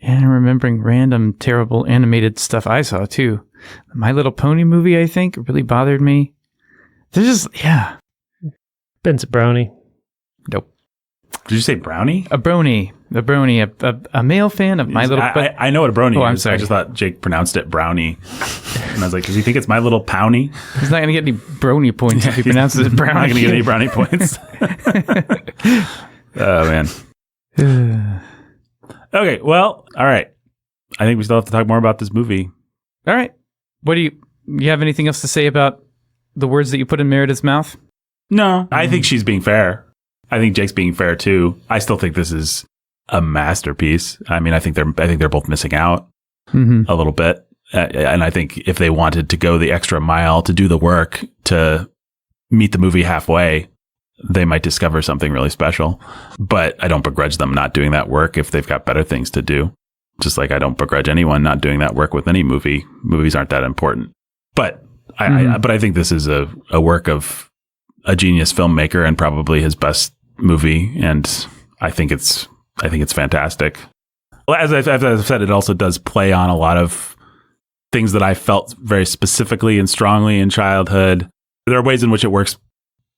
And remembering random terrible animated stuff I saw too. The My Little Pony movie, I think, really bothered me. There's just, yeah. Ben's a brownie. Nope. Did you say brownie? A brony. A male fan of My Little Pony. I know what a brony is. I'm sorry. I just thought Jake pronounced it brownie. And I was like, does he think it's My Little Pony? He's not going to get any brony points if he pronounces it brownie. I'm not going to get any brownie points. Oh, man. Okay, well, all right. I think we still have to talk more about this movie. All right. What do you have anything else to say about the words that you put in Meredith's mouth? No, I think she's being fair. I think Jake's being fair too. I still think this is a masterpiece. I mean, I think they're both missing out a little bit. And I think if they wanted to go the extra mile to do the work to meet the movie halfway, they might discover something really special. But I don't begrudge them not doing that work if they've got better things to do. Just like I don't begrudge anyone not doing that work with any movie. Movies aren't that important. But I think this is a work of a genius filmmaker and probably his best movie. And I think it's fantastic. Well, as I've said, it also does play on a lot of things that I felt very specifically and strongly in childhood. There are ways in which it works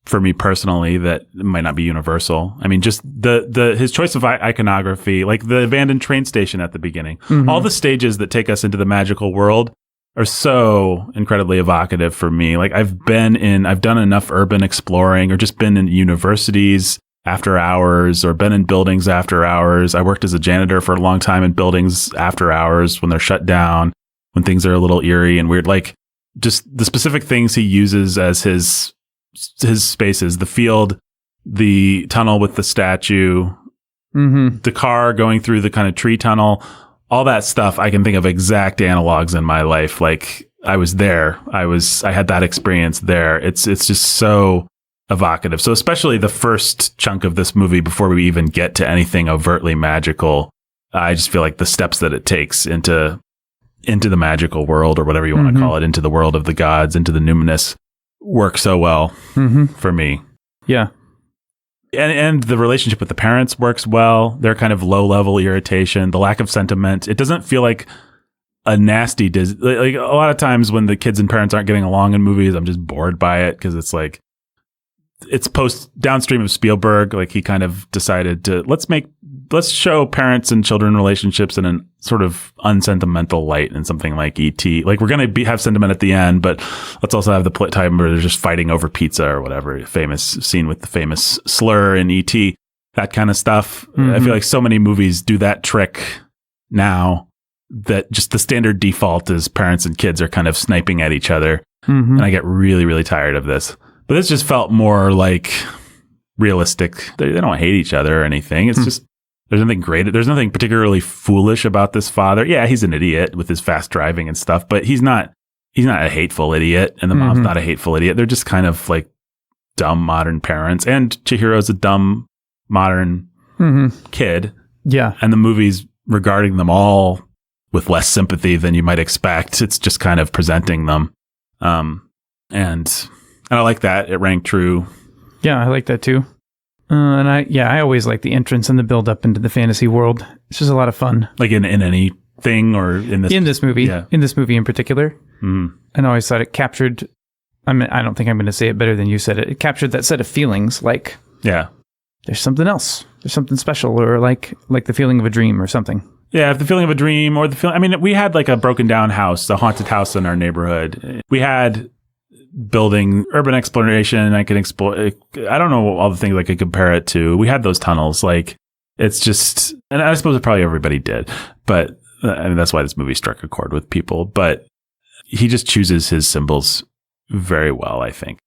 for me personally that might not be universal. I mean, just his choice of iconography, like the abandoned train station at the beginning, all the stages that take us into the magical world are so incredibly evocative for me. Like I've done enough urban exploring, or just been in universities after hours, or been in buildings after hours. I worked as a janitor for a long time in buildings after hours when they're shut down, when things are a little eerie and weird. Like just the specific things he uses as his spaces, the field, the tunnel with the statue, the car going through the kind of tree tunnel, all that stuff. I can think of exact analogs in my life. Like I was there. I had that experience there. It's just so evocative. So especially the first chunk of this movie, before we even get to anything overtly magical, I just feel like the steps that it takes into the magical world, or whatever you want to call it, into the world of the gods, into the numinous, work so well for me. Yeah. And the relationship with the parents works well. Their kind of low level irritation, the lack of sentiment. It doesn't feel like a nasty, like a lot of times when the kids and parents aren't getting along in movies, I'm just bored by it, because it's like, it's downstream of Spielberg. Like he kind of decided to, let's show parents and children relationships in a sort of unsentimental light in something like E.T. Like we're going to have sentiment at the end, but let's also have the time where they're just fighting over pizza or whatever. Famous scene with the famous slur in E.T. That kind of stuff. I feel like so many movies do that trick now, that just the standard default is parents and kids are kind of sniping at each other. And I get really, really tired of this. But this just felt more like realistic. They don't hate each other or anything. It's just, there's nothing great. There's nothing particularly foolish about this father. Yeah, he's an idiot with his fast driving and stuff, but he's not a hateful idiot, and the mom's not a hateful idiot. They're just kind of like dumb modern parents, and Chihiro's a dumb modern kid. Yeah. And the movie's regarding them all with less sympathy than you might expect. It's just kind of presenting them. And I like that. It rang true. Yeah, I like that too. And I always like the entrance and the build up into the fantasy world. It's just a lot of fun. Like in anything, or in this movie, yeah. In this movie in particular. And I always thought it captured, I don't think I'm going to say it better than you said it. It captured that set of feelings, like, yeah, there's something else. There's something special, or like the feeling of a dream or something. Yeah, the feeling of a dream, or the feeling, we had like a broken down house, a haunted house in our neighborhood. We had building urban exploration. I could explore, I don't know all the things I could compare it to. We had those tunnels. Like, it's just, and I suppose probably everybody did, but that's why this movie struck a chord with people. But he just chooses his symbols very well, I think.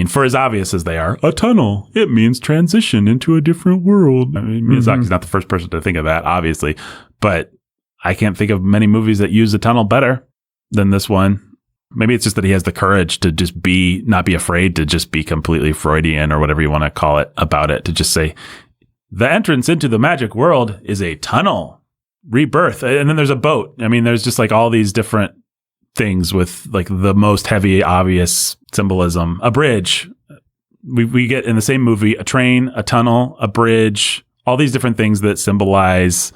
For as obvious as they are, a tunnel, it means transition into a different world. Miyazaki's not the first person to think of that, obviously, but I can't think of many movies that use a tunnel better than this one. Maybe it's just that he has the courage to just not be afraid to just be completely Freudian, or whatever you want to call it, about it, to just say, the entrance into the magic world is a tunnel, rebirth. And then there's a boat. There's just like all these different things with like the most heavy, obvious symbolism. A bridge. We get in the same movie, a train, a tunnel, a bridge, all these different things that symbolize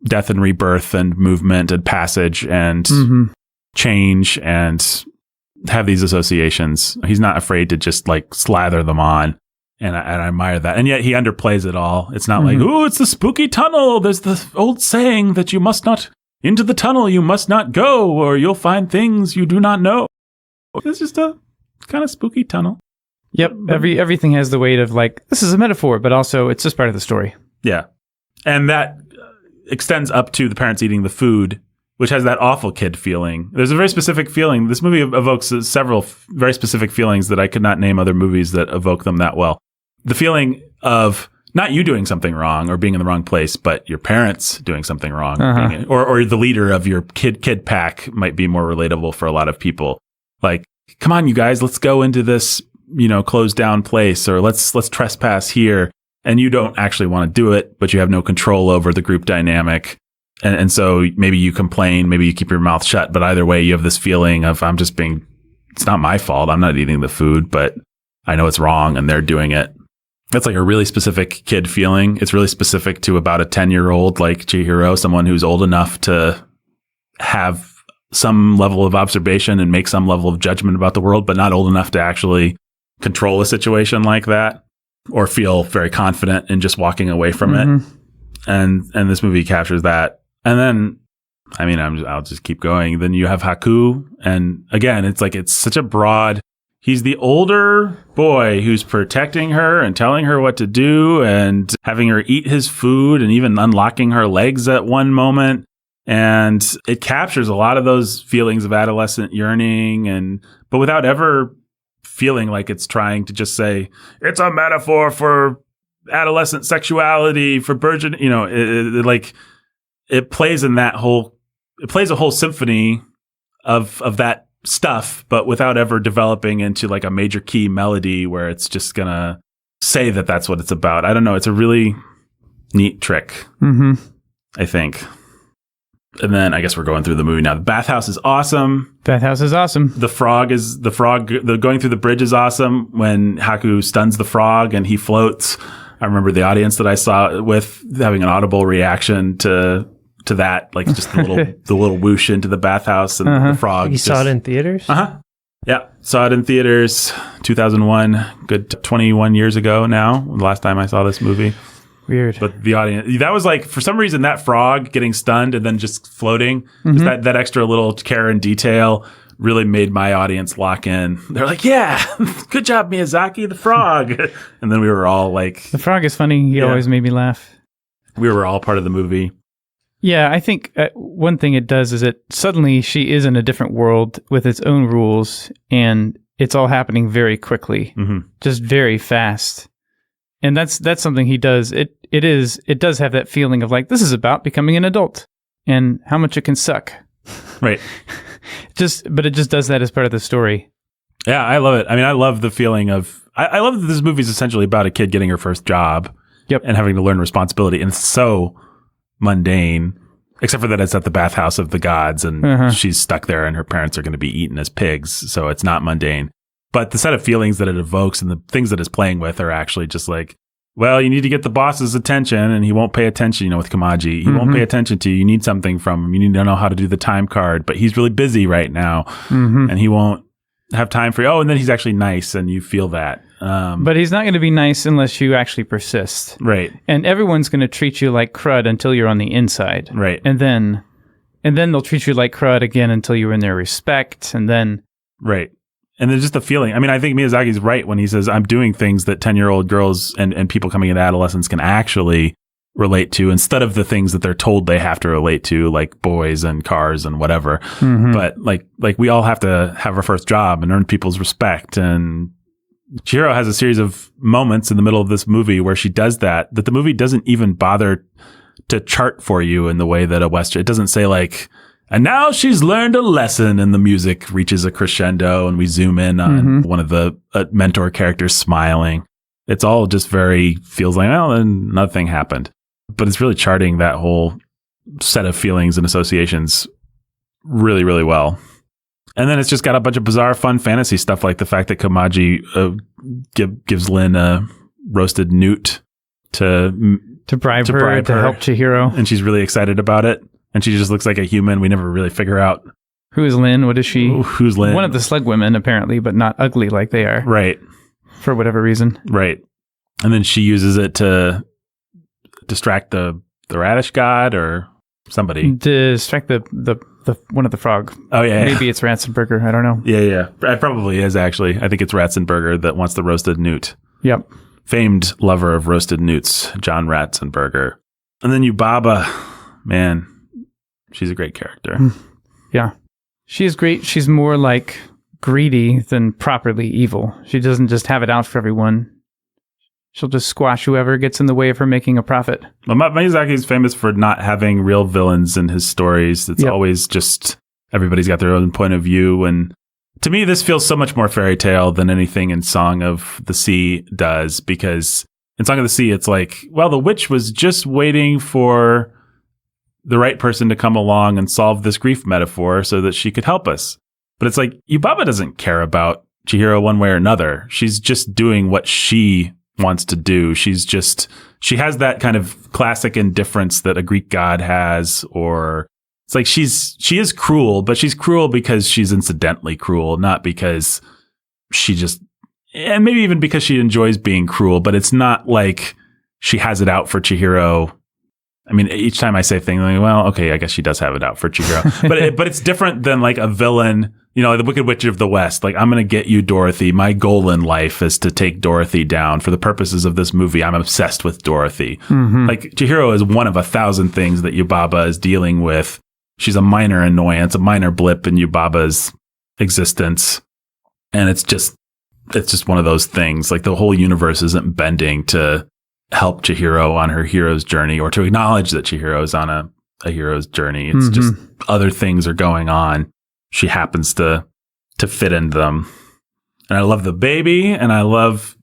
death and rebirth and movement and passage and change, and have these associations. He's not afraid to just like slather them on. And I admire that. And yet he underplays it all. It's not like, oh, it's the spooky tunnel. There's the old saying that you must not, into the tunnel you must not go, or you'll find things you do not know. It's just a kind of spooky tunnel. Yep. Everything has the weight of like, this is a metaphor, but also it's just part of the story. Yeah. And that extends up to the parents eating the food, which has that awful kid feeling. There's a very specific feeling. This movie evokes several very specific feelings that I could not name other movies that evoke them that well. The feeling of not you doing something wrong or being in the wrong place, but your parents doing something wrong, or the leader of your kid pack might be more relatable for a lot of people. Like, come on, you guys, let's go into this, closed down place, or let's trespass here. And you don't actually want to do it, but you have no control over the group dynamic. And so maybe you complain, maybe you keep your mouth shut, but either way, you have this feeling of, it's not my fault. I'm not eating the food, but I know it's wrong and they're doing it. That's like a really specific kid feeling. It's really specific to about a 10-year-old like Chihiro, someone who's old enough to have some level of observation and make some level of judgment about the world, but not old enough to actually control a situation like that or feel very confident in just walking away from it. And this movie captures that. And then, I mean, I'll just keep going. Then you have Haku. And again, it's like, it's such a broad, he's the older boy who's protecting her and telling her what to do and having her eat his food and even unlocking her legs at one moment. And it captures a lot of those feelings of adolescent yearning, but without ever feeling like it's trying to just say, it's a metaphor for adolescent sexuality, for burgeon, it plays in that it plays a whole symphony of that stuff, but without ever developing into like a major key melody where it's just gonna say that that's what it's about. I don't know. It's a really neat trick, I think. And then I guess we're going through the movie now. The bathhouse is awesome. Bathhouse is awesome. The going through the bridge is awesome when Haku stuns the frog and he floats. I remember the audience that I saw with having an audible reaction to that, like just the little whoosh into the bathhouse and the frog. You saw it in theaters? Yeah, saw it in theaters, 2001, good 21 years ago now, the last time I saw this movie. Weird. But the audience, that was like, for some reason, that frog getting stunned and then just floating, just that extra little care and detail really made my audience lock in. They're like, yeah, good job, Miyazaki, the frog. And then we were all like... The frog is funny. He always made me laugh. We were all part of the movie. Yeah, I think one thing it does is it suddenly she is in a different world with its own rules, and it's all happening very quickly, just very fast. And that's something he does. It does have that feeling of like, this is about becoming an adult and how much it can suck. Right. But it just does that as part of the story. Yeah, I love it. I mean, I love the feeling of, I love that this movie is essentially about a kid getting her first job and having to learn responsibility. And it's so mundane, except for that it's at the bathhouse of the gods and she's stuck there and her parents are going to be eaten as pigs. So it's not mundane. But the set of feelings that it evokes and the things that it's playing with are actually just like, well, you need to get the boss's attention and he won't pay attention, with Kamaji. He won't pay attention to you. You need something from him. You need to know how to do the time card, but he's really busy right now and he won't have time for you. Oh, and then he's actually nice and you feel that. But he's not going to be nice unless you actually persist. Right. And everyone's going to treat you like crud until you're on the inside. Right. And then they'll treat you like crud again until you win their respect. And then... Right. And there's just the feeling. I mean, I think Miyazaki's right when he says, I'm doing things that 10-year-old girls and people coming into adolescence can actually relate to instead of the things that they're told they have to relate to, like boys and cars and whatever. But like we all have to have our first job and earn people's respect. And Chihiro has a series of moments in the middle of this movie where she does that the movie doesn't even bother to chart for you in the way that a Western, it doesn't say like, and now she's learned a lesson, and the music reaches a crescendo and we zoom in on one of the mentor characters smiling. It's all just feels like, well, then nothing happened. But it's really charting that whole set of feelings and associations really, really well. And then it's just got a bunch of bizarre, fun fantasy stuff, like the fact that Kamaji gives Lin a roasted newt to bribe her to help Chihiro. And she's really excited about it. And she just looks like a human. We never really figure out. Who is Lin? What is she? Who's Lin? One of the slug women, apparently, but not ugly like they are. Right. For whatever reason. Right. And then she uses it to distract the radish god or somebody. Distract the one of the frog. Oh, yeah. Maybe it's Ratzenberger. I don't know. Yeah. It probably is, actually. I think it's Ratzenberger that wants the roasted newt. Yep. Famed lover of roasted newts, John Ratzenberger. And then Yubaba. Man. She's a great character. Yeah. She is great. She's more like greedy than properly evil. She doesn't just have it out for everyone. She'll just squash whoever gets in the way of her making a profit. Well, Miyazaki is famous for not having real villains in his stories. It's always just everybody's got their own point of view. And to me, this feels so much more fairy tale than anything in Song of the Sea does, because in Song of the Sea, it's like, well, the witch was just waiting for the right person to come along and solve this grief metaphor so that she could help us. But it's like, Yubaba doesn't care about Chihiro one way or another. She's just doing what she wants to do. She has that kind of classic indifference that a Greek god has, or it's like she is cruel, but she's cruel because she's incidentally cruel, not because and maybe even because she enjoys being cruel, but it's not like she has it out for Chihiro. I mean, each time I say things like, well, okay, I guess she does have it out for Chihiro, but it's different than like a villain, the Wicked Witch of the West. Like, I'm going to get you, Dorothy. My goal in life is to take Dorothy down. For the purposes of this movie, I'm obsessed with Dorothy. Mm-hmm. Like, Chihiro is one of 1,000 things that Yubaba is dealing with. She's a minor annoyance, a minor blip in Yubaba's existence. And it's just one of those things. Like, the whole universe isn't bending to help Chihiro on her hero's journey, or to acknowledge that Chihiro is on a hero's journey. It's just other things are going on. She happens to fit into them. And I love the baby, and I love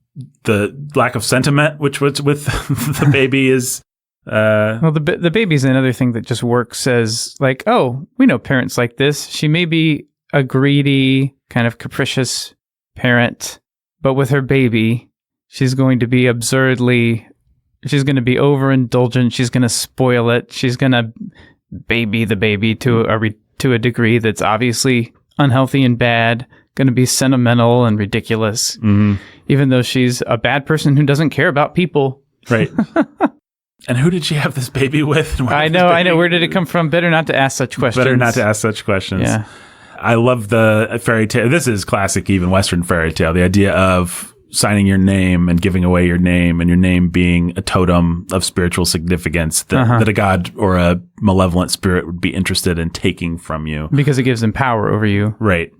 the lack of sentiment, which was with the baby is... well, the baby's another thing that just works as like, oh, we know parents like this. She may be a greedy, kind of capricious parent, but with her baby, she's going to be she's going to be overindulgent. She's going to spoil it. She's going to baby the baby to a degree that's obviously unhealthy and bad, going to be sentimental and ridiculous, even though she's a bad person who doesn't care about people. Right. And who did she have this baby with? I know. Where did it come from? Better not to ask such questions. Better not to ask such questions. Yeah. I love the fairy tale. This is classic, even Western fairy tale. The idea of signing your name and giving away your name, and your name being a totem of spiritual significance that a god or a malevolent spirit would be interested in taking from you. Because it gives them power over you. Right.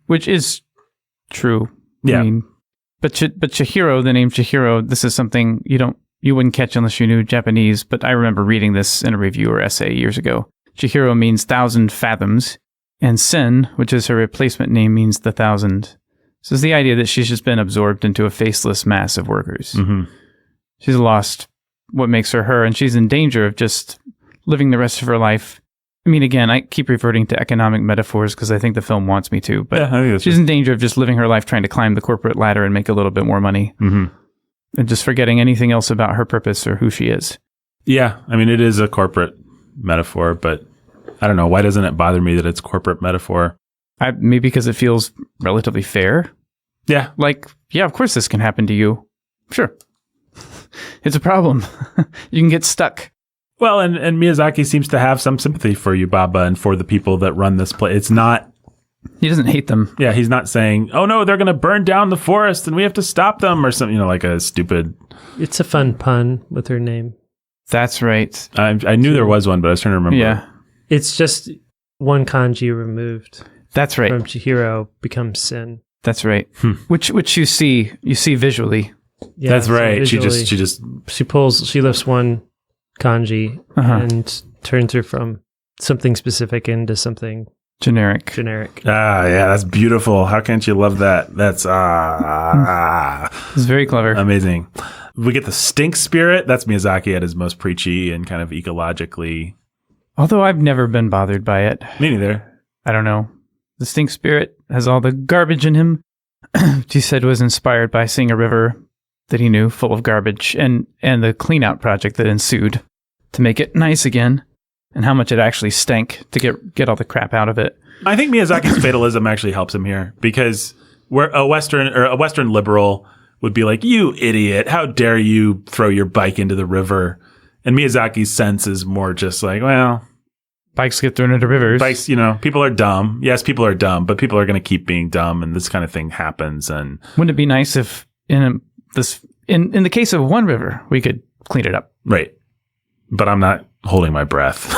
Which is true. Yeah. I mean, but Chihiro, the name Chihiro, this is something you wouldn't catch unless you knew Japanese, but I remember reading this in a review or essay years ago. Chihiro means 1,000 fathoms, and Sen, which is her replacement name, means the 1,000. So it's the idea that she's just been absorbed into a faceless mass of workers. Mm-hmm. She's lost what makes her her, and she's in danger of just living the rest of her life. I mean, again, I keep reverting to economic metaphors because I think the film wants me to, but she's in danger of just living her life trying to climb the corporate ladder and make a little bit more money. Mm-hmm. And just forgetting anything else about her purpose or who she is. Yeah, I mean, it is a corporate metaphor, but I don't know. Why doesn't it bother me that it's corporate metaphor? Maybe because it feels relatively fair. Yeah. Like, yeah, of course this can happen to you. Sure. It's a problem. You can get stuck. Well, and Miyazaki seems to have some sympathy for Yubaba and for the people that run this place. It's not... He doesn't hate them. Yeah, he's not saying, oh no, they're going to burn down the forest and we have to stop them or something, like a stupid... It's a fun pun with her name. That's right. I knew there was one, but I was trying to remember. Yeah. It's just one kanji removed. That's right. From Chihiro becomes Sin. That's right. Which you see visually. Yeah, that's right. Visually, she lifts one kanji and turns her from something specific into something generic. Ah, yeah, that's beautiful. How can't you love that? That's it's very clever. Amazing. We get the stink spirit. That's Miyazaki at his most preachy and kind of ecologically. Although I've never been bothered by it. Me neither. I don't know. The stink spirit has all the garbage in him. He said was inspired by seeing a river that he knew full of garbage and the clean out project that ensued to make it nice again, and how much it actually stank to get all the crap out of it. I think Miyazaki's fatalism actually helps him here, because where a Western liberal would be like, you idiot, how dare you throw your bike into the river? And Miyazaki's sense is more just like, well, bikes get thrown into rivers. Bikes, people are dumb. Yes, people are dumb, but people are going to keep being dumb, and this kind of thing happens. And wouldn't it be nice if in the case of one river, we could clean it up? Right. But I'm not holding my breath.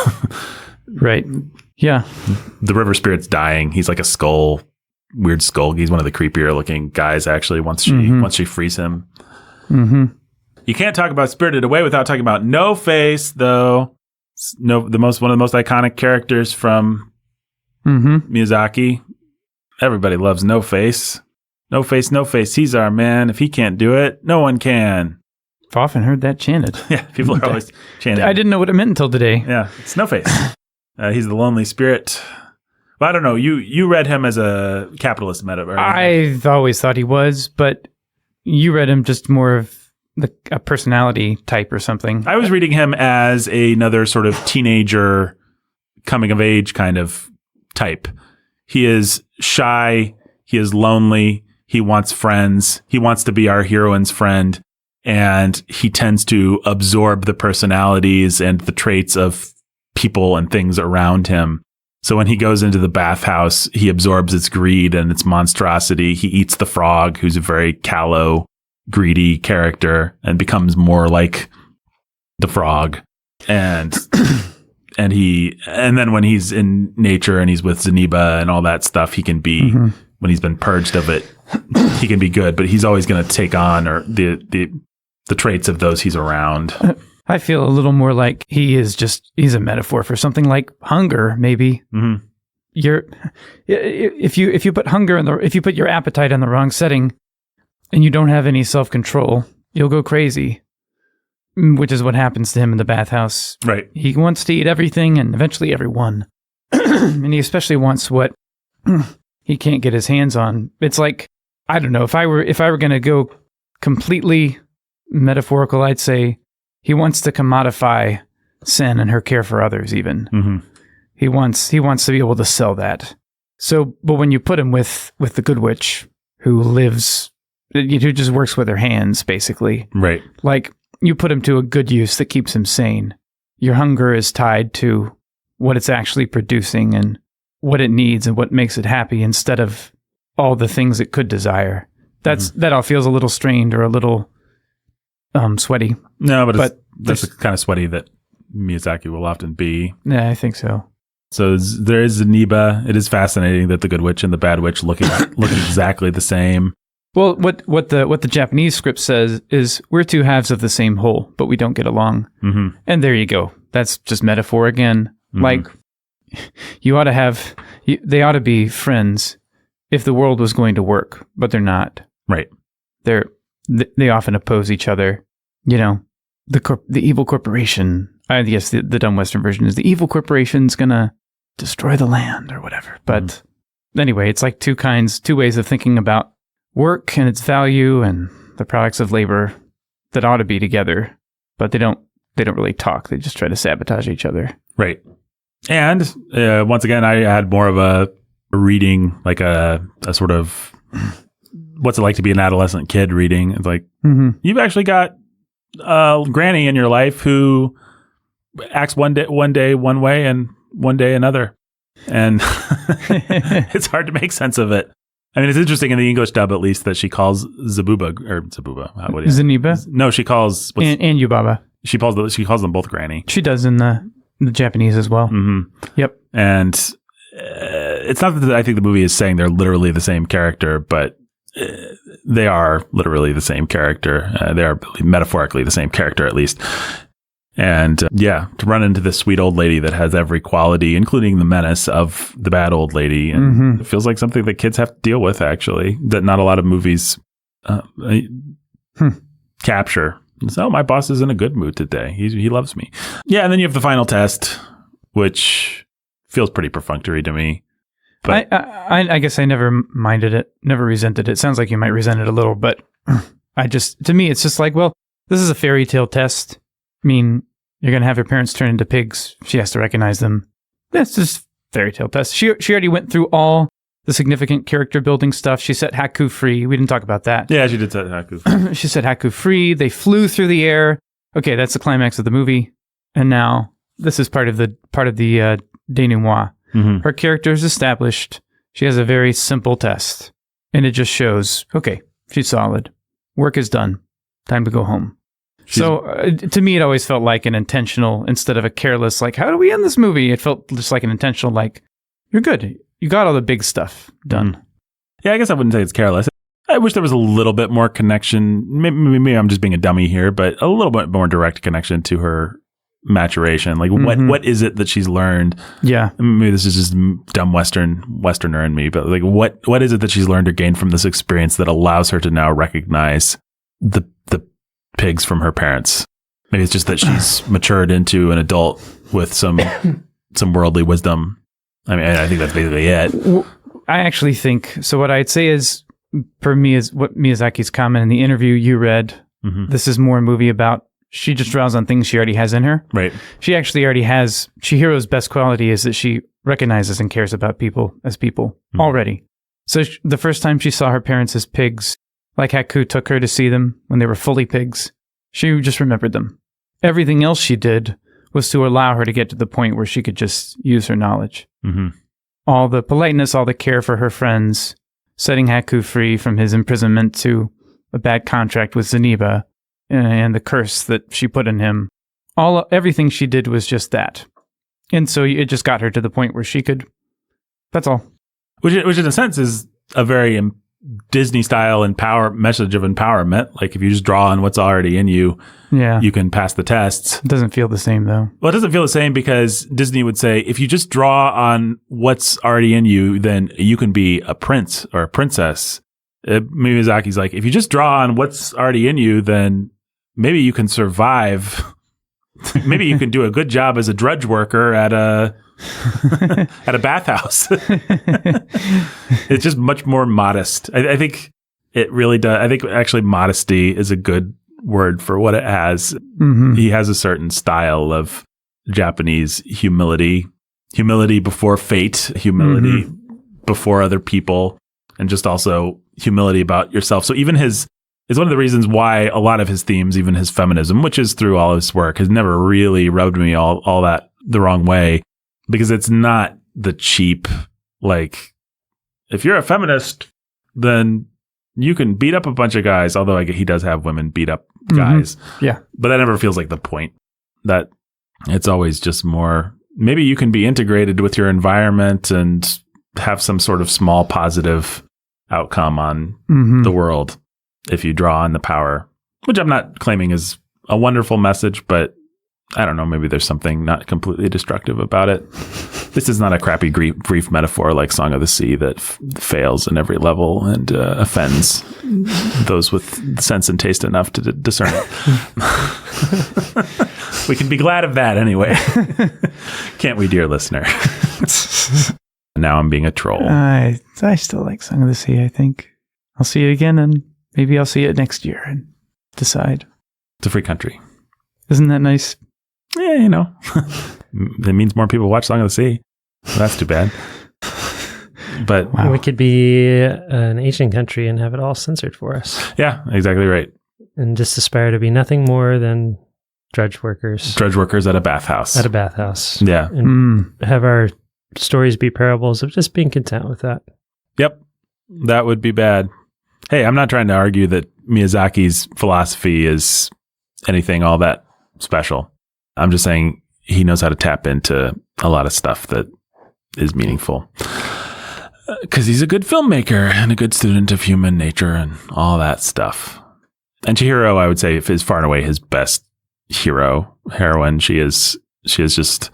Right. Yeah. The river spirit's dying. He's like a skull, weird skull. He's one of the creepier looking guys, actually, once she frees him. Mm-hmm. You can't talk about Spirited Away without talking about No Face, though. One of the most iconic characters from Miyazaki. Everybody loves No Face. No Face, No Face. He's our man. If he can't do it, no one can. I've often heard that chanted. Yeah, people are always chanting. I didn't know what it meant until today. Yeah, it's No Face. He's the lonely spirit. Well, I don't know. You read him as a capitalist metaphor. I've always thought he was, but you read him just more of a personality type or something. I was reading him as another sort of teenager coming of age kind of type. He is shy. He is lonely. He wants friends. He wants to be our heroine's friend. And he tends to absorb the personalities and the traits of people and things around him. So when he goes into the bathhouse, he absorbs its greed and its monstrosity. He eats the frog, who's a very callow, greedy character, and becomes more like the frog. And and then when he's in nature and he's with Zeniba and all that stuff, he can be, when he's been purged of it, he can be good, but he's always going to take on or the traits of those he's around. I feel a little more like he's a metaphor for something like hunger, maybe. Mm-hmm. If you put hunger if you put your appetite in the wrong setting and you don't have any self-control, you'll go crazy, which is what happens to him in the bathhouse. Right. He wants to eat everything and eventually everyone. And he especially wants what he can't get his hands on. It's like, I don't know, if I were going to go completely metaphorical, I'd say he wants to commodify Sen and her care for others even. Mm-hmm. He wants to be able to sell that. So, but when you put him with the good witch who just works with her hands, basically. Right. Like, you put him to a good use that keeps him sane. Your hunger is tied to what it's actually producing and what it needs and what makes it happy instead of all the things it could desire. That all feels a little strained or a little sweaty. No, but that's the kind of sweaty that Miyazaki will often be. Yeah, I think so. So there is Zeniba. It is fascinating that the good witch and the bad witch look exactly the same. Well, what the Japanese script says is we're two halves of the same whole, but we don't get along. Mm-hmm. And there you go. That's just metaphor again. Mm-hmm. Like, they ought to be friends if the world was going to work, but they're not. Right. They often oppose each other. You know, the evil corporation. I guess the dumb Western version is the evil corporation's gonna destroy the land or whatever. But anyway, it's like two ways of thinking about work and its value and the products of labor that ought to be together, but they don't really talk. They just try to sabotage each other. Right. And once again, I had more of a reading, like a sort of what's it like to be an adolescent kid reading. It's like, you've actually got granny in your life who acts one day one way and one day another. And it's hard to make sense of it. I mean, it's interesting in the English dub, at least, that she calls Zeniba. No, she calls and Yubaba. She calls them both granny. She does in the Japanese as well. Mm-hmm. Yep. And it's not that I think the movie is saying they're literally the same character, but they are literally the same character. They are metaphorically the same character, at least. And to run into this sweet old lady that has every quality, including the menace of the bad old lady. And it feels like something that kids have to deal with, actually, that not a lot of movies capture. So my boss is in a good mood today. He loves me. Yeah, and then you have the final test, which feels pretty perfunctory to me. But I guess I never minded it, never resented it. Sounds like you might resent it a little, but to me, it's just like, well, this is a fairy tale test. I mean, you're going to have your parents turn into pigs. She has to recognize them. That's just fairy tale test. She already went through all the significant character building stuff. She set Haku free. We didn't talk about that. Yeah, she did set Haku free. She set Haku free. They flew through the air. Okay, that's the climax of the movie. And now this is part of the denouement. Mm-hmm. Her character is established. She has a very simple test. And it just shows, okay, she's solid. Work is done. Time to go home. So to me, it always felt like an intentional instead of a careless, like, how do we end this movie? It felt just like an intentional, like, you're good. You got all the big stuff done. Yeah, I guess I wouldn't say it's careless. I wish there was a little bit more connection. Maybe I'm just being a dummy here, but a little bit more direct connection to her maturation. Like, what is it that she's learned? Yeah. Maybe this is just dumb Westerner in me, but like, what is it that she's learned or gained from this experience that allows her to now recognize the pigs from her parents? Maybe it's just that she's matured into an adult with some worldly wisdom. I mean, I think that's basically it. I actually think so. What I'd say is, for me, is what Miyazaki's comment in the interview you read This is more a movie about she just draws on things she already has in her. Right. She actually already has. Chihiro's best quality is that she recognizes and cares about people as people already. So the first time she saw her parents as pigs, like Haku took her to see them when they were fully pigs, she just remembered them. Everything else she did was to allow her to get to the point where she could just use her knowledge. All the politeness, all the care for her friends, setting Haku free from his imprisonment to a bad contract with Zeniba, and the curse that she put in him. Everything she did was just that. And so it just got her to the point where she could, that's all. Which in a sense is a very Disney-style message of empowerment. Like if you just draw on what's already in you, you can pass the tests. It doesn't feel the same though. Well, it doesn't feel the same because Disney would say, if you just draw on what's already in you, then you can be a prince or a princess. Miyazaki's like, if you just draw on what's already in you, then maybe you can survive. Maybe you can do a good job as a drudge worker at a bathhouse. It's just much more modest. I think it really does. I think actually modesty is a good word for what it has. He has a certain style of Japanese humility before fate, humility before other people, and just also humility about yourself. So even it's one of the reasons why a lot of his themes, even his feminism, which is through all his work, has never really rubbed me all that the wrong way, because it's not the cheap, like, if you're a feminist, then you can beat up a bunch of guys, although he does have women beat up guys. Yeah. But that never feels like the point. That it's always just more, maybe you can be integrated with your environment and have some sort of small positive outcome on the world if you draw on the power, which I'm not claiming is a wonderful message, but I don't know, maybe there's something not completely destructive about it. This is not a crappy grief metaphor like Song of the Sea that fails in every level and offends those with sense and taste enough to discern it. We can be glad of that anyway. Can't we, dear listener? Now I'm being a troll. I still like Song of the Sea, I think. I'll see it again, and maybe I'll see it next year and decide. It's a free country. Isn't that nice? Yeah, that means more people watch Song of the Sea. Well, that's too bad. But wow. We could be an Asian country and have it all censored for us. Yeah, exactly right. And just aspire to be nothing more than drudge workers. Drudge workers at a bathhouse. At a bathhouse. Yeah. And have our stories be parables of just being content with that. Yep. That would be bad. Hey, I'm not trying to argue that Miyazaki's philosophy is anything all that special. I'm just saying he knows how to tap into a lot of stuff that is meaningful. Because he's a good filmmaker and a good student of human nature and all that stuff. And Chihiro, I would say, is far and away his best heroine. She is just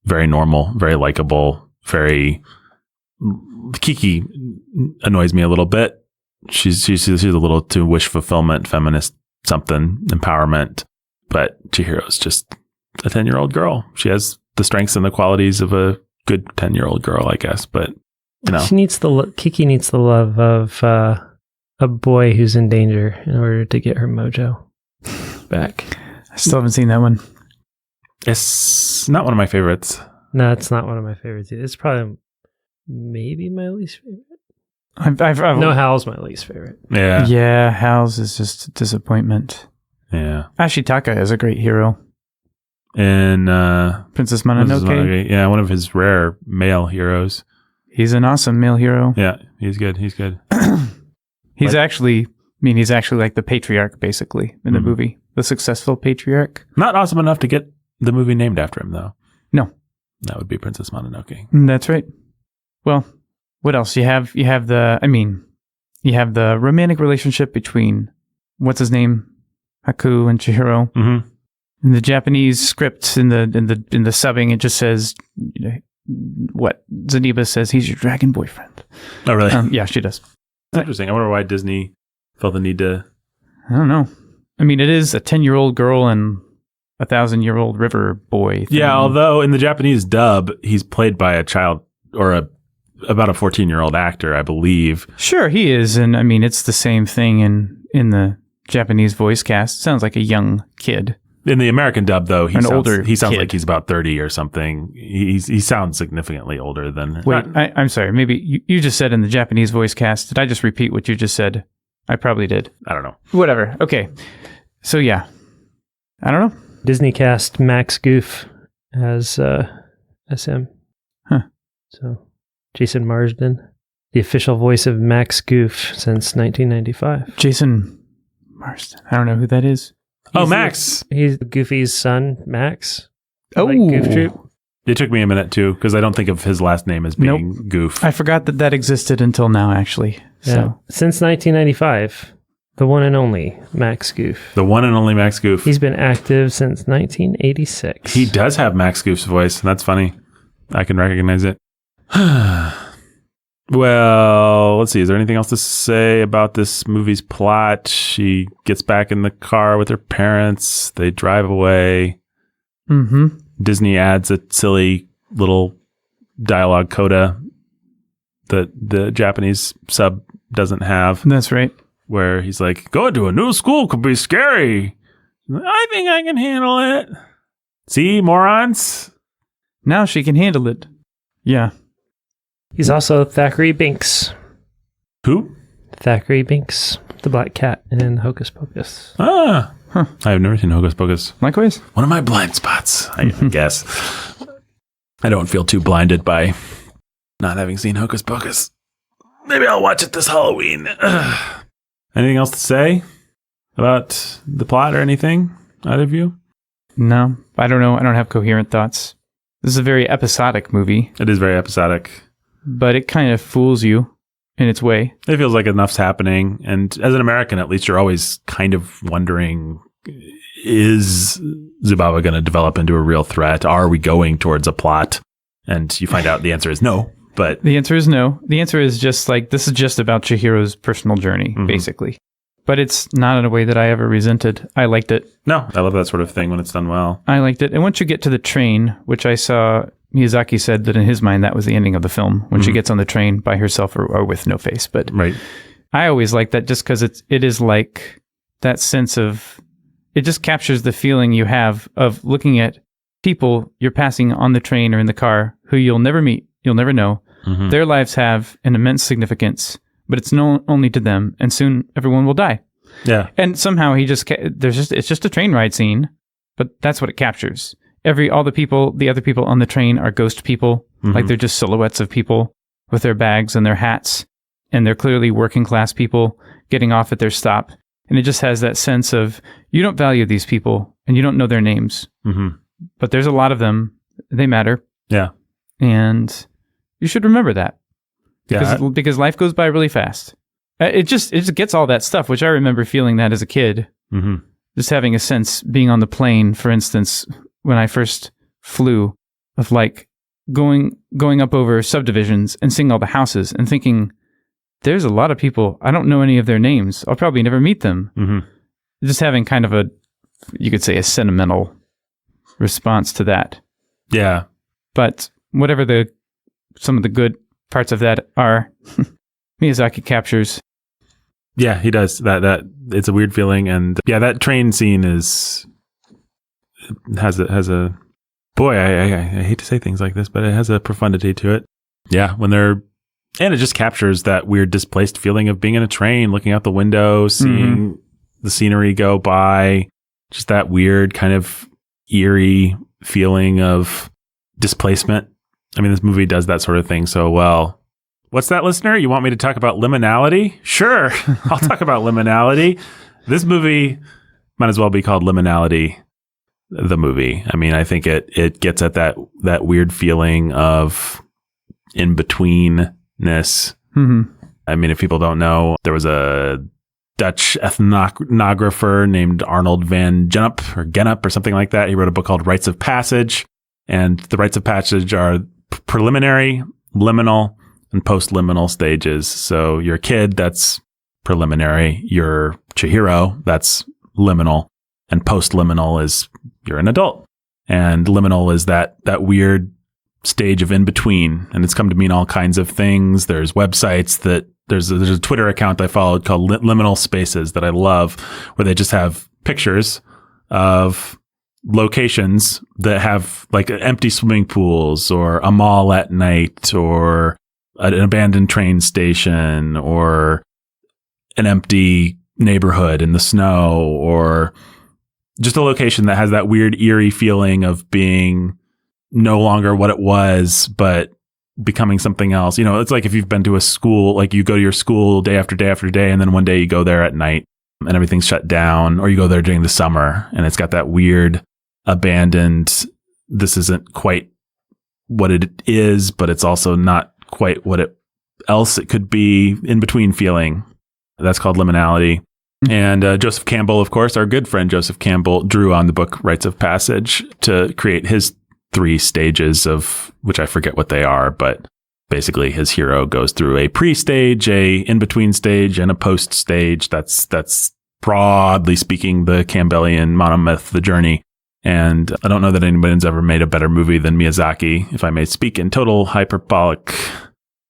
very normal, very likable, very... Kiki annoys me a little bit. She's a little too wish fulfillment, feminist something, empowerment. But Chihiro's just a 10-year-old girl. She has the strengths and the qualities of a good 10-year-old girl, I guess. But Kiki needs the love of a boy who's in danger in order to get her mojo back. I still haven't seen that one. It's not one of my favorites. No, it's not one of my favorites either. It's probably maybe my least favorite. No, Hal's my least favorite. Yeah, Hal's is just a disappointment. Yeah. Ashitaka is a great hero. And Princess Mononoke. Yeah, one of his rare male heroes. He's an awesome male hero. Yeah, he's good. He's actually like the patriarch, basically, in the movie. The successful patriarch. Not awesome enough to get the movie named after him, though. No. That would be Princess Mononoke. That's right. Well, what else? You have the romantic relationship between, what's his name? Haku and Chihiro. Mm-hmm. In the Japanese script, in the subbing, it just says, what Zeniba says, he's your dragon boyfriend. Oh, really? Yeah, she does. That's interesting. I wonder why Disney felt the need to... I don't know. I mean, it is a 10-year-old girl and a 1,000-year-old river boy thing. Yeah, although in the Japanese dub, he's played by a child or about a 14-year-old actor, I believe. Sure, he is. And I mean, it's the same thing in the Japanese voice cast. Sounds like a young kid. In the American dub, though, he sounds kid. like he's about 30 or something. He sounds significantly older than... Wait, I'm sorry. Maybe you just said in the Japanese voice cast. Did I just repeat what you just said? I probably did. I don't know. Whatever. Okay. So, yeah. I don't know. Disney cast Max Goof as SM. Huh. So, Jason Marsden, the official voice of Max Goof since 1995. Jason Marsden. I don't know who that is. Max. He's Goofy's son, Max. Oh. Like Goof Troop. It took me a minute, too, because I don't think of his last name as being Goof. I forgot that existed until now, actually. Yeah. So. Since 1995, the one and only Max Goof. The one and only Max Goof. He's been active since 1986. He does have Max Goof's voice, and that's funny. I can recognize it. Well, let's see. Is there anything else to say about this movie's plot? She gets back in the car with her parents. They drive away. Mm-hmm. Disney adds a silly little dialogue coda that the Japanese sub doesn't have. That's right. Where he's like, going to a new school could be scary. I think I can handle it. See, morons? Now she can handle it. Yeah. He's also Thackeray Binks. Who? Thackeray Binks, the black cat in Hocus Pocus. Ah. Huh. I have never seen Hocus Pocus. Likewise. One of my blind spots, I guess. I don't feel too blinded by not having seen Hocus Pocus. Maybe I'll watch it this Halloween. Anything else to say about the plot or anything, either of you? No, I don't know. I don't have coherent thoughts. This is a very episodic movie. It is very episodic. But it kind of fools you in its way. It feels like enough's happening. And as an American, at least, you're always kind of wondering, is Zubaba going to develop into a real threat? Are we going towards a plot? And you find out the answer is no. But the answer is no. The answer is just like, this is just about Chihiro's personal journey, basically. But it's not in a way that I ever resented. I liked it. No, I love that sort of thing when it's done well. I liked it. And once you get to the train, which I saw Miyazaki said that in his mind, that was the ending of the film, when she gets on the train by herself or with no face. But right. I always like that just because it is like that sense of, it just captures the feeling you have of looking at people you're passing on the train or in the car who you'll never meet, you'll never know. Mm-hmm. Their lives have an immense significance, but it's known only to them, and soon everyone will die. Yeah. And somehow it's just a train ride scene, but that's what it captures. The other people on the train are ghost people, like they're just silhouettes of people with their bags and their hats, and they're clearly working class people getting off at their stop. And it just has that sense of, you don't value these people and you don't know their names, but there's a lot of them. They matter. Yeah. And you should remember that. Yeah. Because life goes by really fast. It just gets all that stuff, which I remember feeling that as a kid. Mm-hmm. Just having a sense, being on the plane, for instance, when I first flew, of like going up over subdivisions and seeing all the houses and thinking, there's a lot of people, I don't know any of their names. I'll probably never meet them. Mm-hmm. Just having kind of you could say a sentimental response to that. Yeah. But whatever some of the good parts of that are, Miyazaki captures. Yeah, he does. That it's a weird feeling, and yeah, that train scene has a boy. I hate to say things like this, but it has a profundity to it. Yeah, and it just captures that weird displaced feeling of being in a train, looking out the window, seeing the scenery go by. Just that weird kind of eerie feeling of displacement. I mean, this movie does that sort of thing so well. What's that, listener? You want me to talk about liminality? Sure, I'll talk about liminality. This movie might as well be called Liminality, the movie. I mean, I think it gets at that weird feeling of in-betweenness. Mm-hmm. I mean, if people don't know, there was a Dutch ethnographer named Arnold van Gennep or something like that. He wrote a book called Rites of Passage, and the rites of passage are preliminary, liminal, and post-liminal stages. So you're a kid, that's preliminary. You're Chihiro, that's liminal. And post-liminal is you're an adult. And liminal is that weird stage of in-between. And it's come to mean all kinds of things. There's websites that there's a Twitter account I followed called Liminal Spaces that I love, where they just have pictures of locations that have like empty swimming pools or a mall at night or an abandoned train station or an empty neighborhood in the snow, or just a location that has that weird eerie feeling of being no longer what it was, but becoming something else. It's like if you've been to a school, like you go to your school day after day after day, and then one day you go there at night and everything's shut down, or you go there during the summer and it's got that weird abandoned, this isn't quite what it is, but it's also not quite what else it could be, in between feeling. That's called liminality. And Joseph Campbell, of course, our good friend Joseph Campbell, drew on the book Rites of Passage to create his 3 stages, of which I forget what they are, but basically his hero goes through a pre-stage, a in-between stage, and a post-stage. That's broadly speaking the Campbellian monomyth, the journey. And I don't know that anybody's ever made a better movie than Miyazaki, if I may speak in total hyperbolic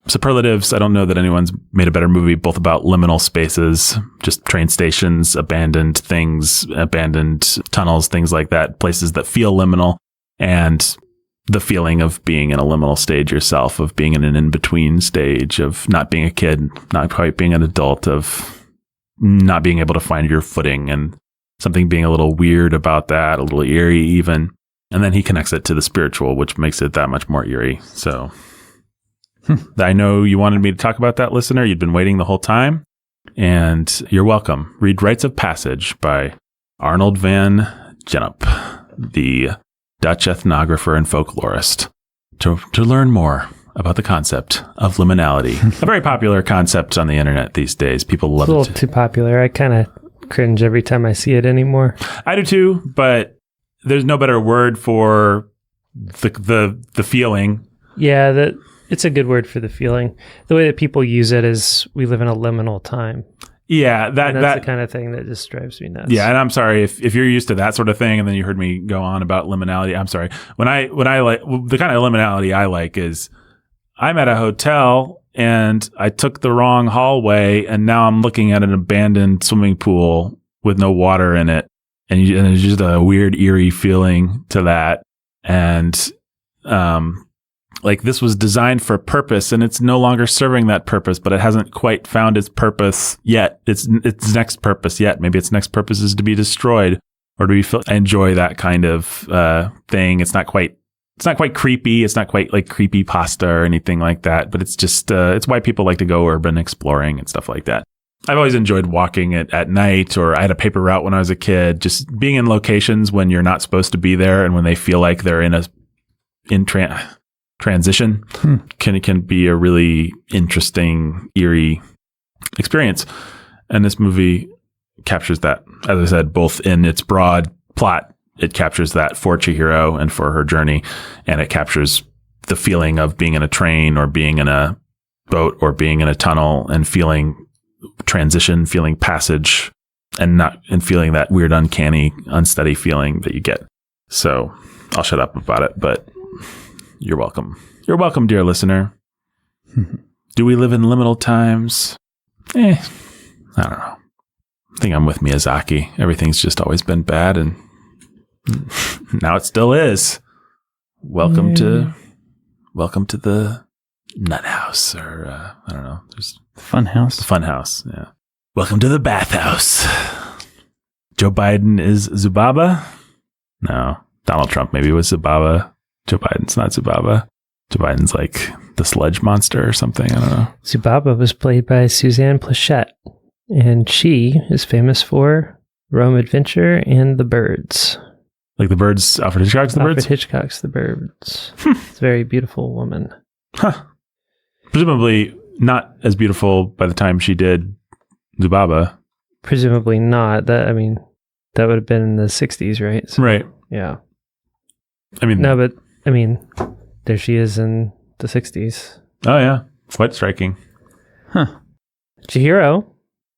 superlatives. I don't know that anyone's made a better movie both about liminal spaces, just train stations, abandoned things, abandoned tunnels, things like that, places that feel liminal, and the feeling of being in a liminal stage yourself, of being in an in-between stage, of not being a kid, not quite being an adult, of not being able to find your footing, and something being a little weird about that, a little eerie even. And then he connects it to the spiritual, which makes it that much more eerie. So I know you wanted me to talk about that, listener. You'd been waiting the whole time, and you're welcome. Read Rites of Passage by Arnold van Gennep, the Dutch ethnographer and folklorist, to learn more about the concept of liminality. A very popular concept on the internet these days. People love it. It's a little too popular. I kind of cringe every time I see it anymore. I do too, but there's no better word for the feeling. Yeah, it's a good word for the feeling. The way that people use it is we live in a liminal time. Yeah, that's the kind of thing that just drives me nuts. Yeah, and I'm sorry if you're used to that sort of thing, and then you heard me go on about liminality. I'm sorry. When I like the kind of liminality I like is I'm at a hotel and I took the wrong hallway, and now I'm looking at an abandoned swimming pool with no water in it, and there's just a weird eerie feeling to that, and like this was designed for a purpose, and it's no longer serving that purpose, but it hasn't quite found its purpose yet. Its next purpose yet. Maybe its next purpose is to be destroyed, or to be. I enjoy that kind of thing. It's not quite creepy. It's not quite like creepy pasta or anything like that. But it's just it's why people like to go urban exploring and stuff like that. I've always enjoyed walking at night, or I had a paper route when I was a kid. Just being in locations when you're not supposed to be there, and when they feel like they're in transition can be a really interesting, eerie experience. And this movie captures that, as I said, both in its broad plot. It captures that for Chihiro and for her journey, and it captures the feeling of being in a train or being in a boat or being in a tunnel and feeling transition, feeling passage, and feeling that weird, uncanny, unsteady feeling that you get. So I'll shut up about it, but you're welcome. You're welcome, dear listener. Do we live in liminal times? I don't know. I think I'm with Miyazaki. Everything's just always been bad, and now it still is. Welcome to the nut house, or I don't know. There's fun house. The fun house. Yeah. Welcome to the bathhouse. Joe Biden is Zubaba. No, Donald Trump maybe was Zubaba. Joe Biden's not Zubaba. Joe Biden's like the sludge monster or something. I don't know. Zubaba was played by Suzanne Plachette, and she is famous for Rome Adventure and The Birds. Like The Birds, Alfred Hitchcock's The Birds? Alfred Hitchcock's The Birds. It's a very beautiful woman. Huh. Presumably not as beautiful by the time she did Zubaba. Presumably not. That would have been in the 60s, right? So, right. Yeah. But there she is in the 60s. Oh, yeah. Quite striking. Huh. Chihiro,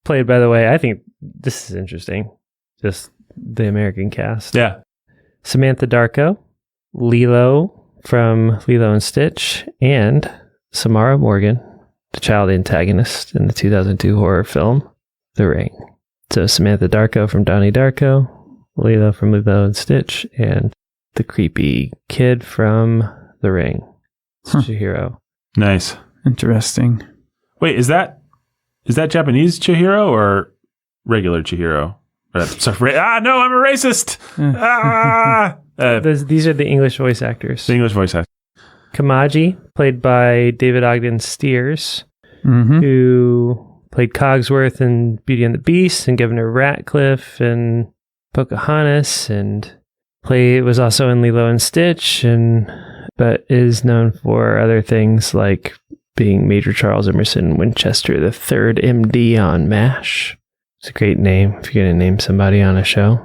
played, by the way, I think this is interesting. Just the American cast. Yeah. Samantha Darko, Lilo from Lilo and Stitch, and Samara Morgan the child antagonist in the 2002 horror film, The Ring. So Samantha Darko from Donnie Darko, Lilo from Lilo and Stitch, and the creepy kid from The Ring, Chihiro. Nice. Interesting. Wait, is that Japanese Chihiro or regular Chihiro? Sorry, no, I'm a racist. These are the English voice actors. The English voice actor. Kamaji, played by David Ogden Stiers, who played Cogsworth in Beauty and the Beast and Governor Ratcliffe and Pocahontas, and was also in Lilo and Stitch, but is known for other things like being Major Charles Emerson Winchester the Third MD on MASH. It's a great name if you're going to name somebody on a show.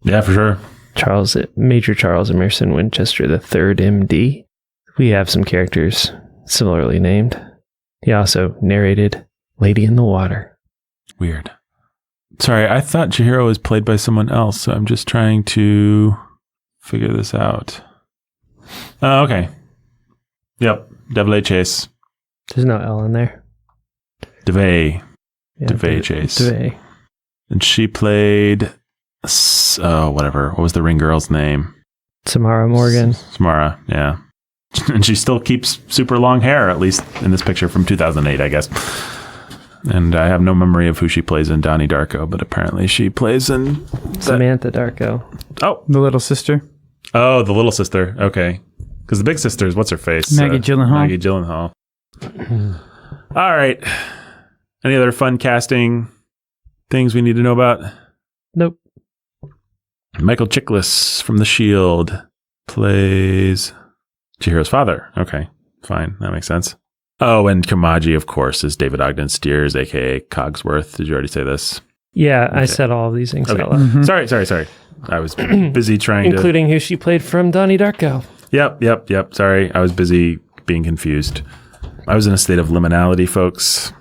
Yeah, for sure. Major Charles Emerson Winchester the Third MD. We have some characters similarly named. He also narrated Lady in the Water. Weird. Sorry, I thought Chihiro was played by someone else, so I'm just trying to figure this out. Okay. Yep, Devlin Chase. There's no L in there. DeVay. Yeah, DeVay Chase. DeVay. And she played... whatever. What was the Ring girl's name? Samara Morgan. Samara, yeah. And she still keeps super long hair, at least in this picture from 2008, I guess. And I have no memory of who she plays in Donnie Darko, but apparently she plays in... Samantha Darko. Oh. The little sister. Oh, the little sister. Okay. Because the big sister is, what's her face? Maggie Gyllenhaal. Maggie Gyllenhaal. All right. Any other fun casting things we need to know about? Nope. Michael Chiklis from The Shield plays Chihiro's father. Okay, fine. That makes sense. Oh, and Kamaji, of course, is David Ogden Stiers, a.k.a. Cogsworth. Did you already say this? Yeah, okay. I said all of these things out loud. Mm-hmm. Sorry. I was busy trying Including who she played from Donnie Darko. Yep. Sorry, I was busy being confused. I was in a state of liminality, folks.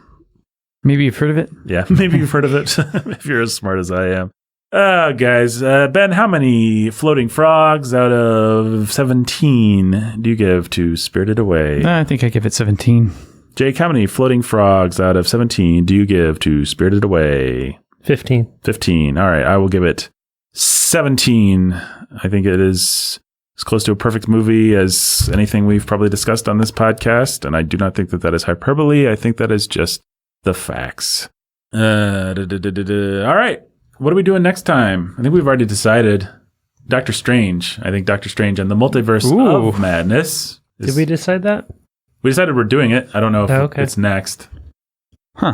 Maybe you've heard of it? Yeah, maybe you've heard of it, if you're as smart as I am. Guys, Ben, how many floating frogs out of 17 do you give to Spirited Away? I think I give it 17. Jake, how many floating frogs out of 17 do you give to Spirited Away? 15. 15. All right, I will give it 17. I think it is as close to a perfect movie as anything we've probably discussed on this podcast, and I do not think that is hyperbole. I think that is just the facts. All right. What are we doing next time? I think we've already decided. Doctor Strange. I think Doctor Strange and the Multiverse of Madness. Did we decide that? We decided we're doing it. I don't know if it's next. Huh.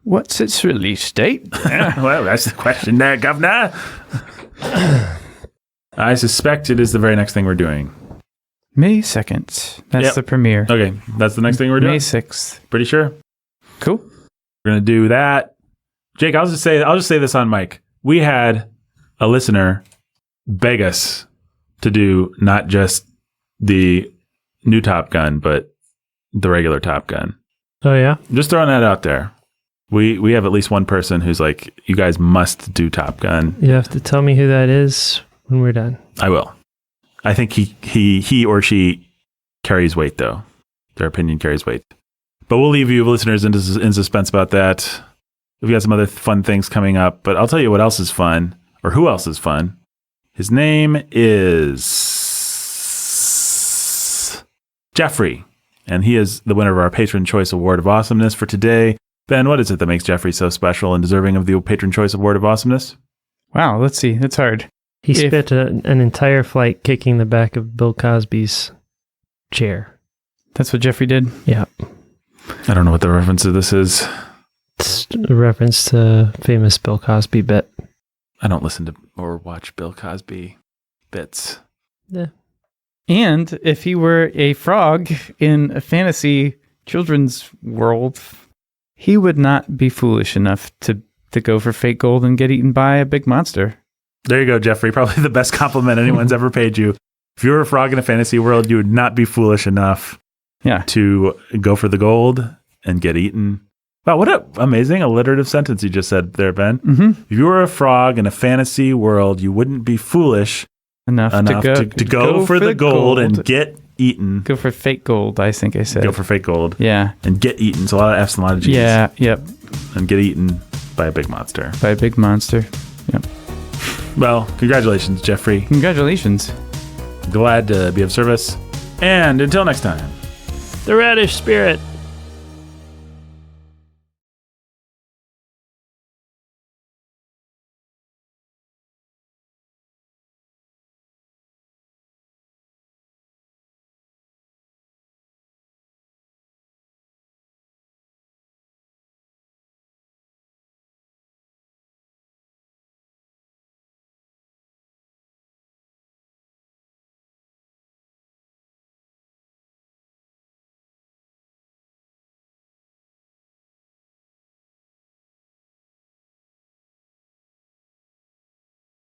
What's its release date? Well, that's the question there, Governor. I suspect it is the very next thing we're doing. May 2nd. That's the premiere. Okay, that's the next thing we're doing? May 6th. Pretty sure? Cool. We're going to do that. Jake, I'll just say this on mic. We had a listener beg us to do not just the new Top Gun, but the regular Top Gun. Oh, yeah? Just throwing that out there. We have at least one person who's like, you guys must do Top Gun. You have to tell me who that is when we're done. I will. I think he or she carries weight, though. Their opinion carries weight. But we'll leave you listeners in suspense about that. We've got some other fun things coming up, but I'll tell you what else is fun, or who else is fun. His name is Jeffrey, and he is the winner of our Patron Choice Award of Awesomeness for today. Ben, what is it that makes Jeffrey so special and deserving of the Patron Choice Award of Awesomeness? Wow, let's see. That's hard. He spent an entire flight kicking the back of Bill Cosby's chair. That's what Jeffrey did? Yeah. I don't know what the reference to this is. It's a reference to famous Bill Cosby bit. I don't listen to or watch Bill Cosby bits. Yeah. And if he were a frog in a fantasy children's world, he would not be foolish enough to go for fake gold and get eaten by a big monster. There you go, Jeffrey. Probably the best compliment anyone's ever paid you. If you were a frog in a fantasy world, you would not be foolish enough to go for the gold and get eaten. Wow, what an amazing alliterative sentence you just said there, Ben. Mm-hmm. If you were a frog in a fantasy world, you wouldn't be foolish enough to go for the gold and get eaten. Go for fake gold, I think I said. Go for fake gold. Yeah. And get eaten. So a lot of F's and a lot of G's. Yeah, yep. And get eaten by a big monster. By a big monster. Yep. Well, congratulations, Jeffrey. Congratulations. Glad to be of service. And until next time. The radish spirit.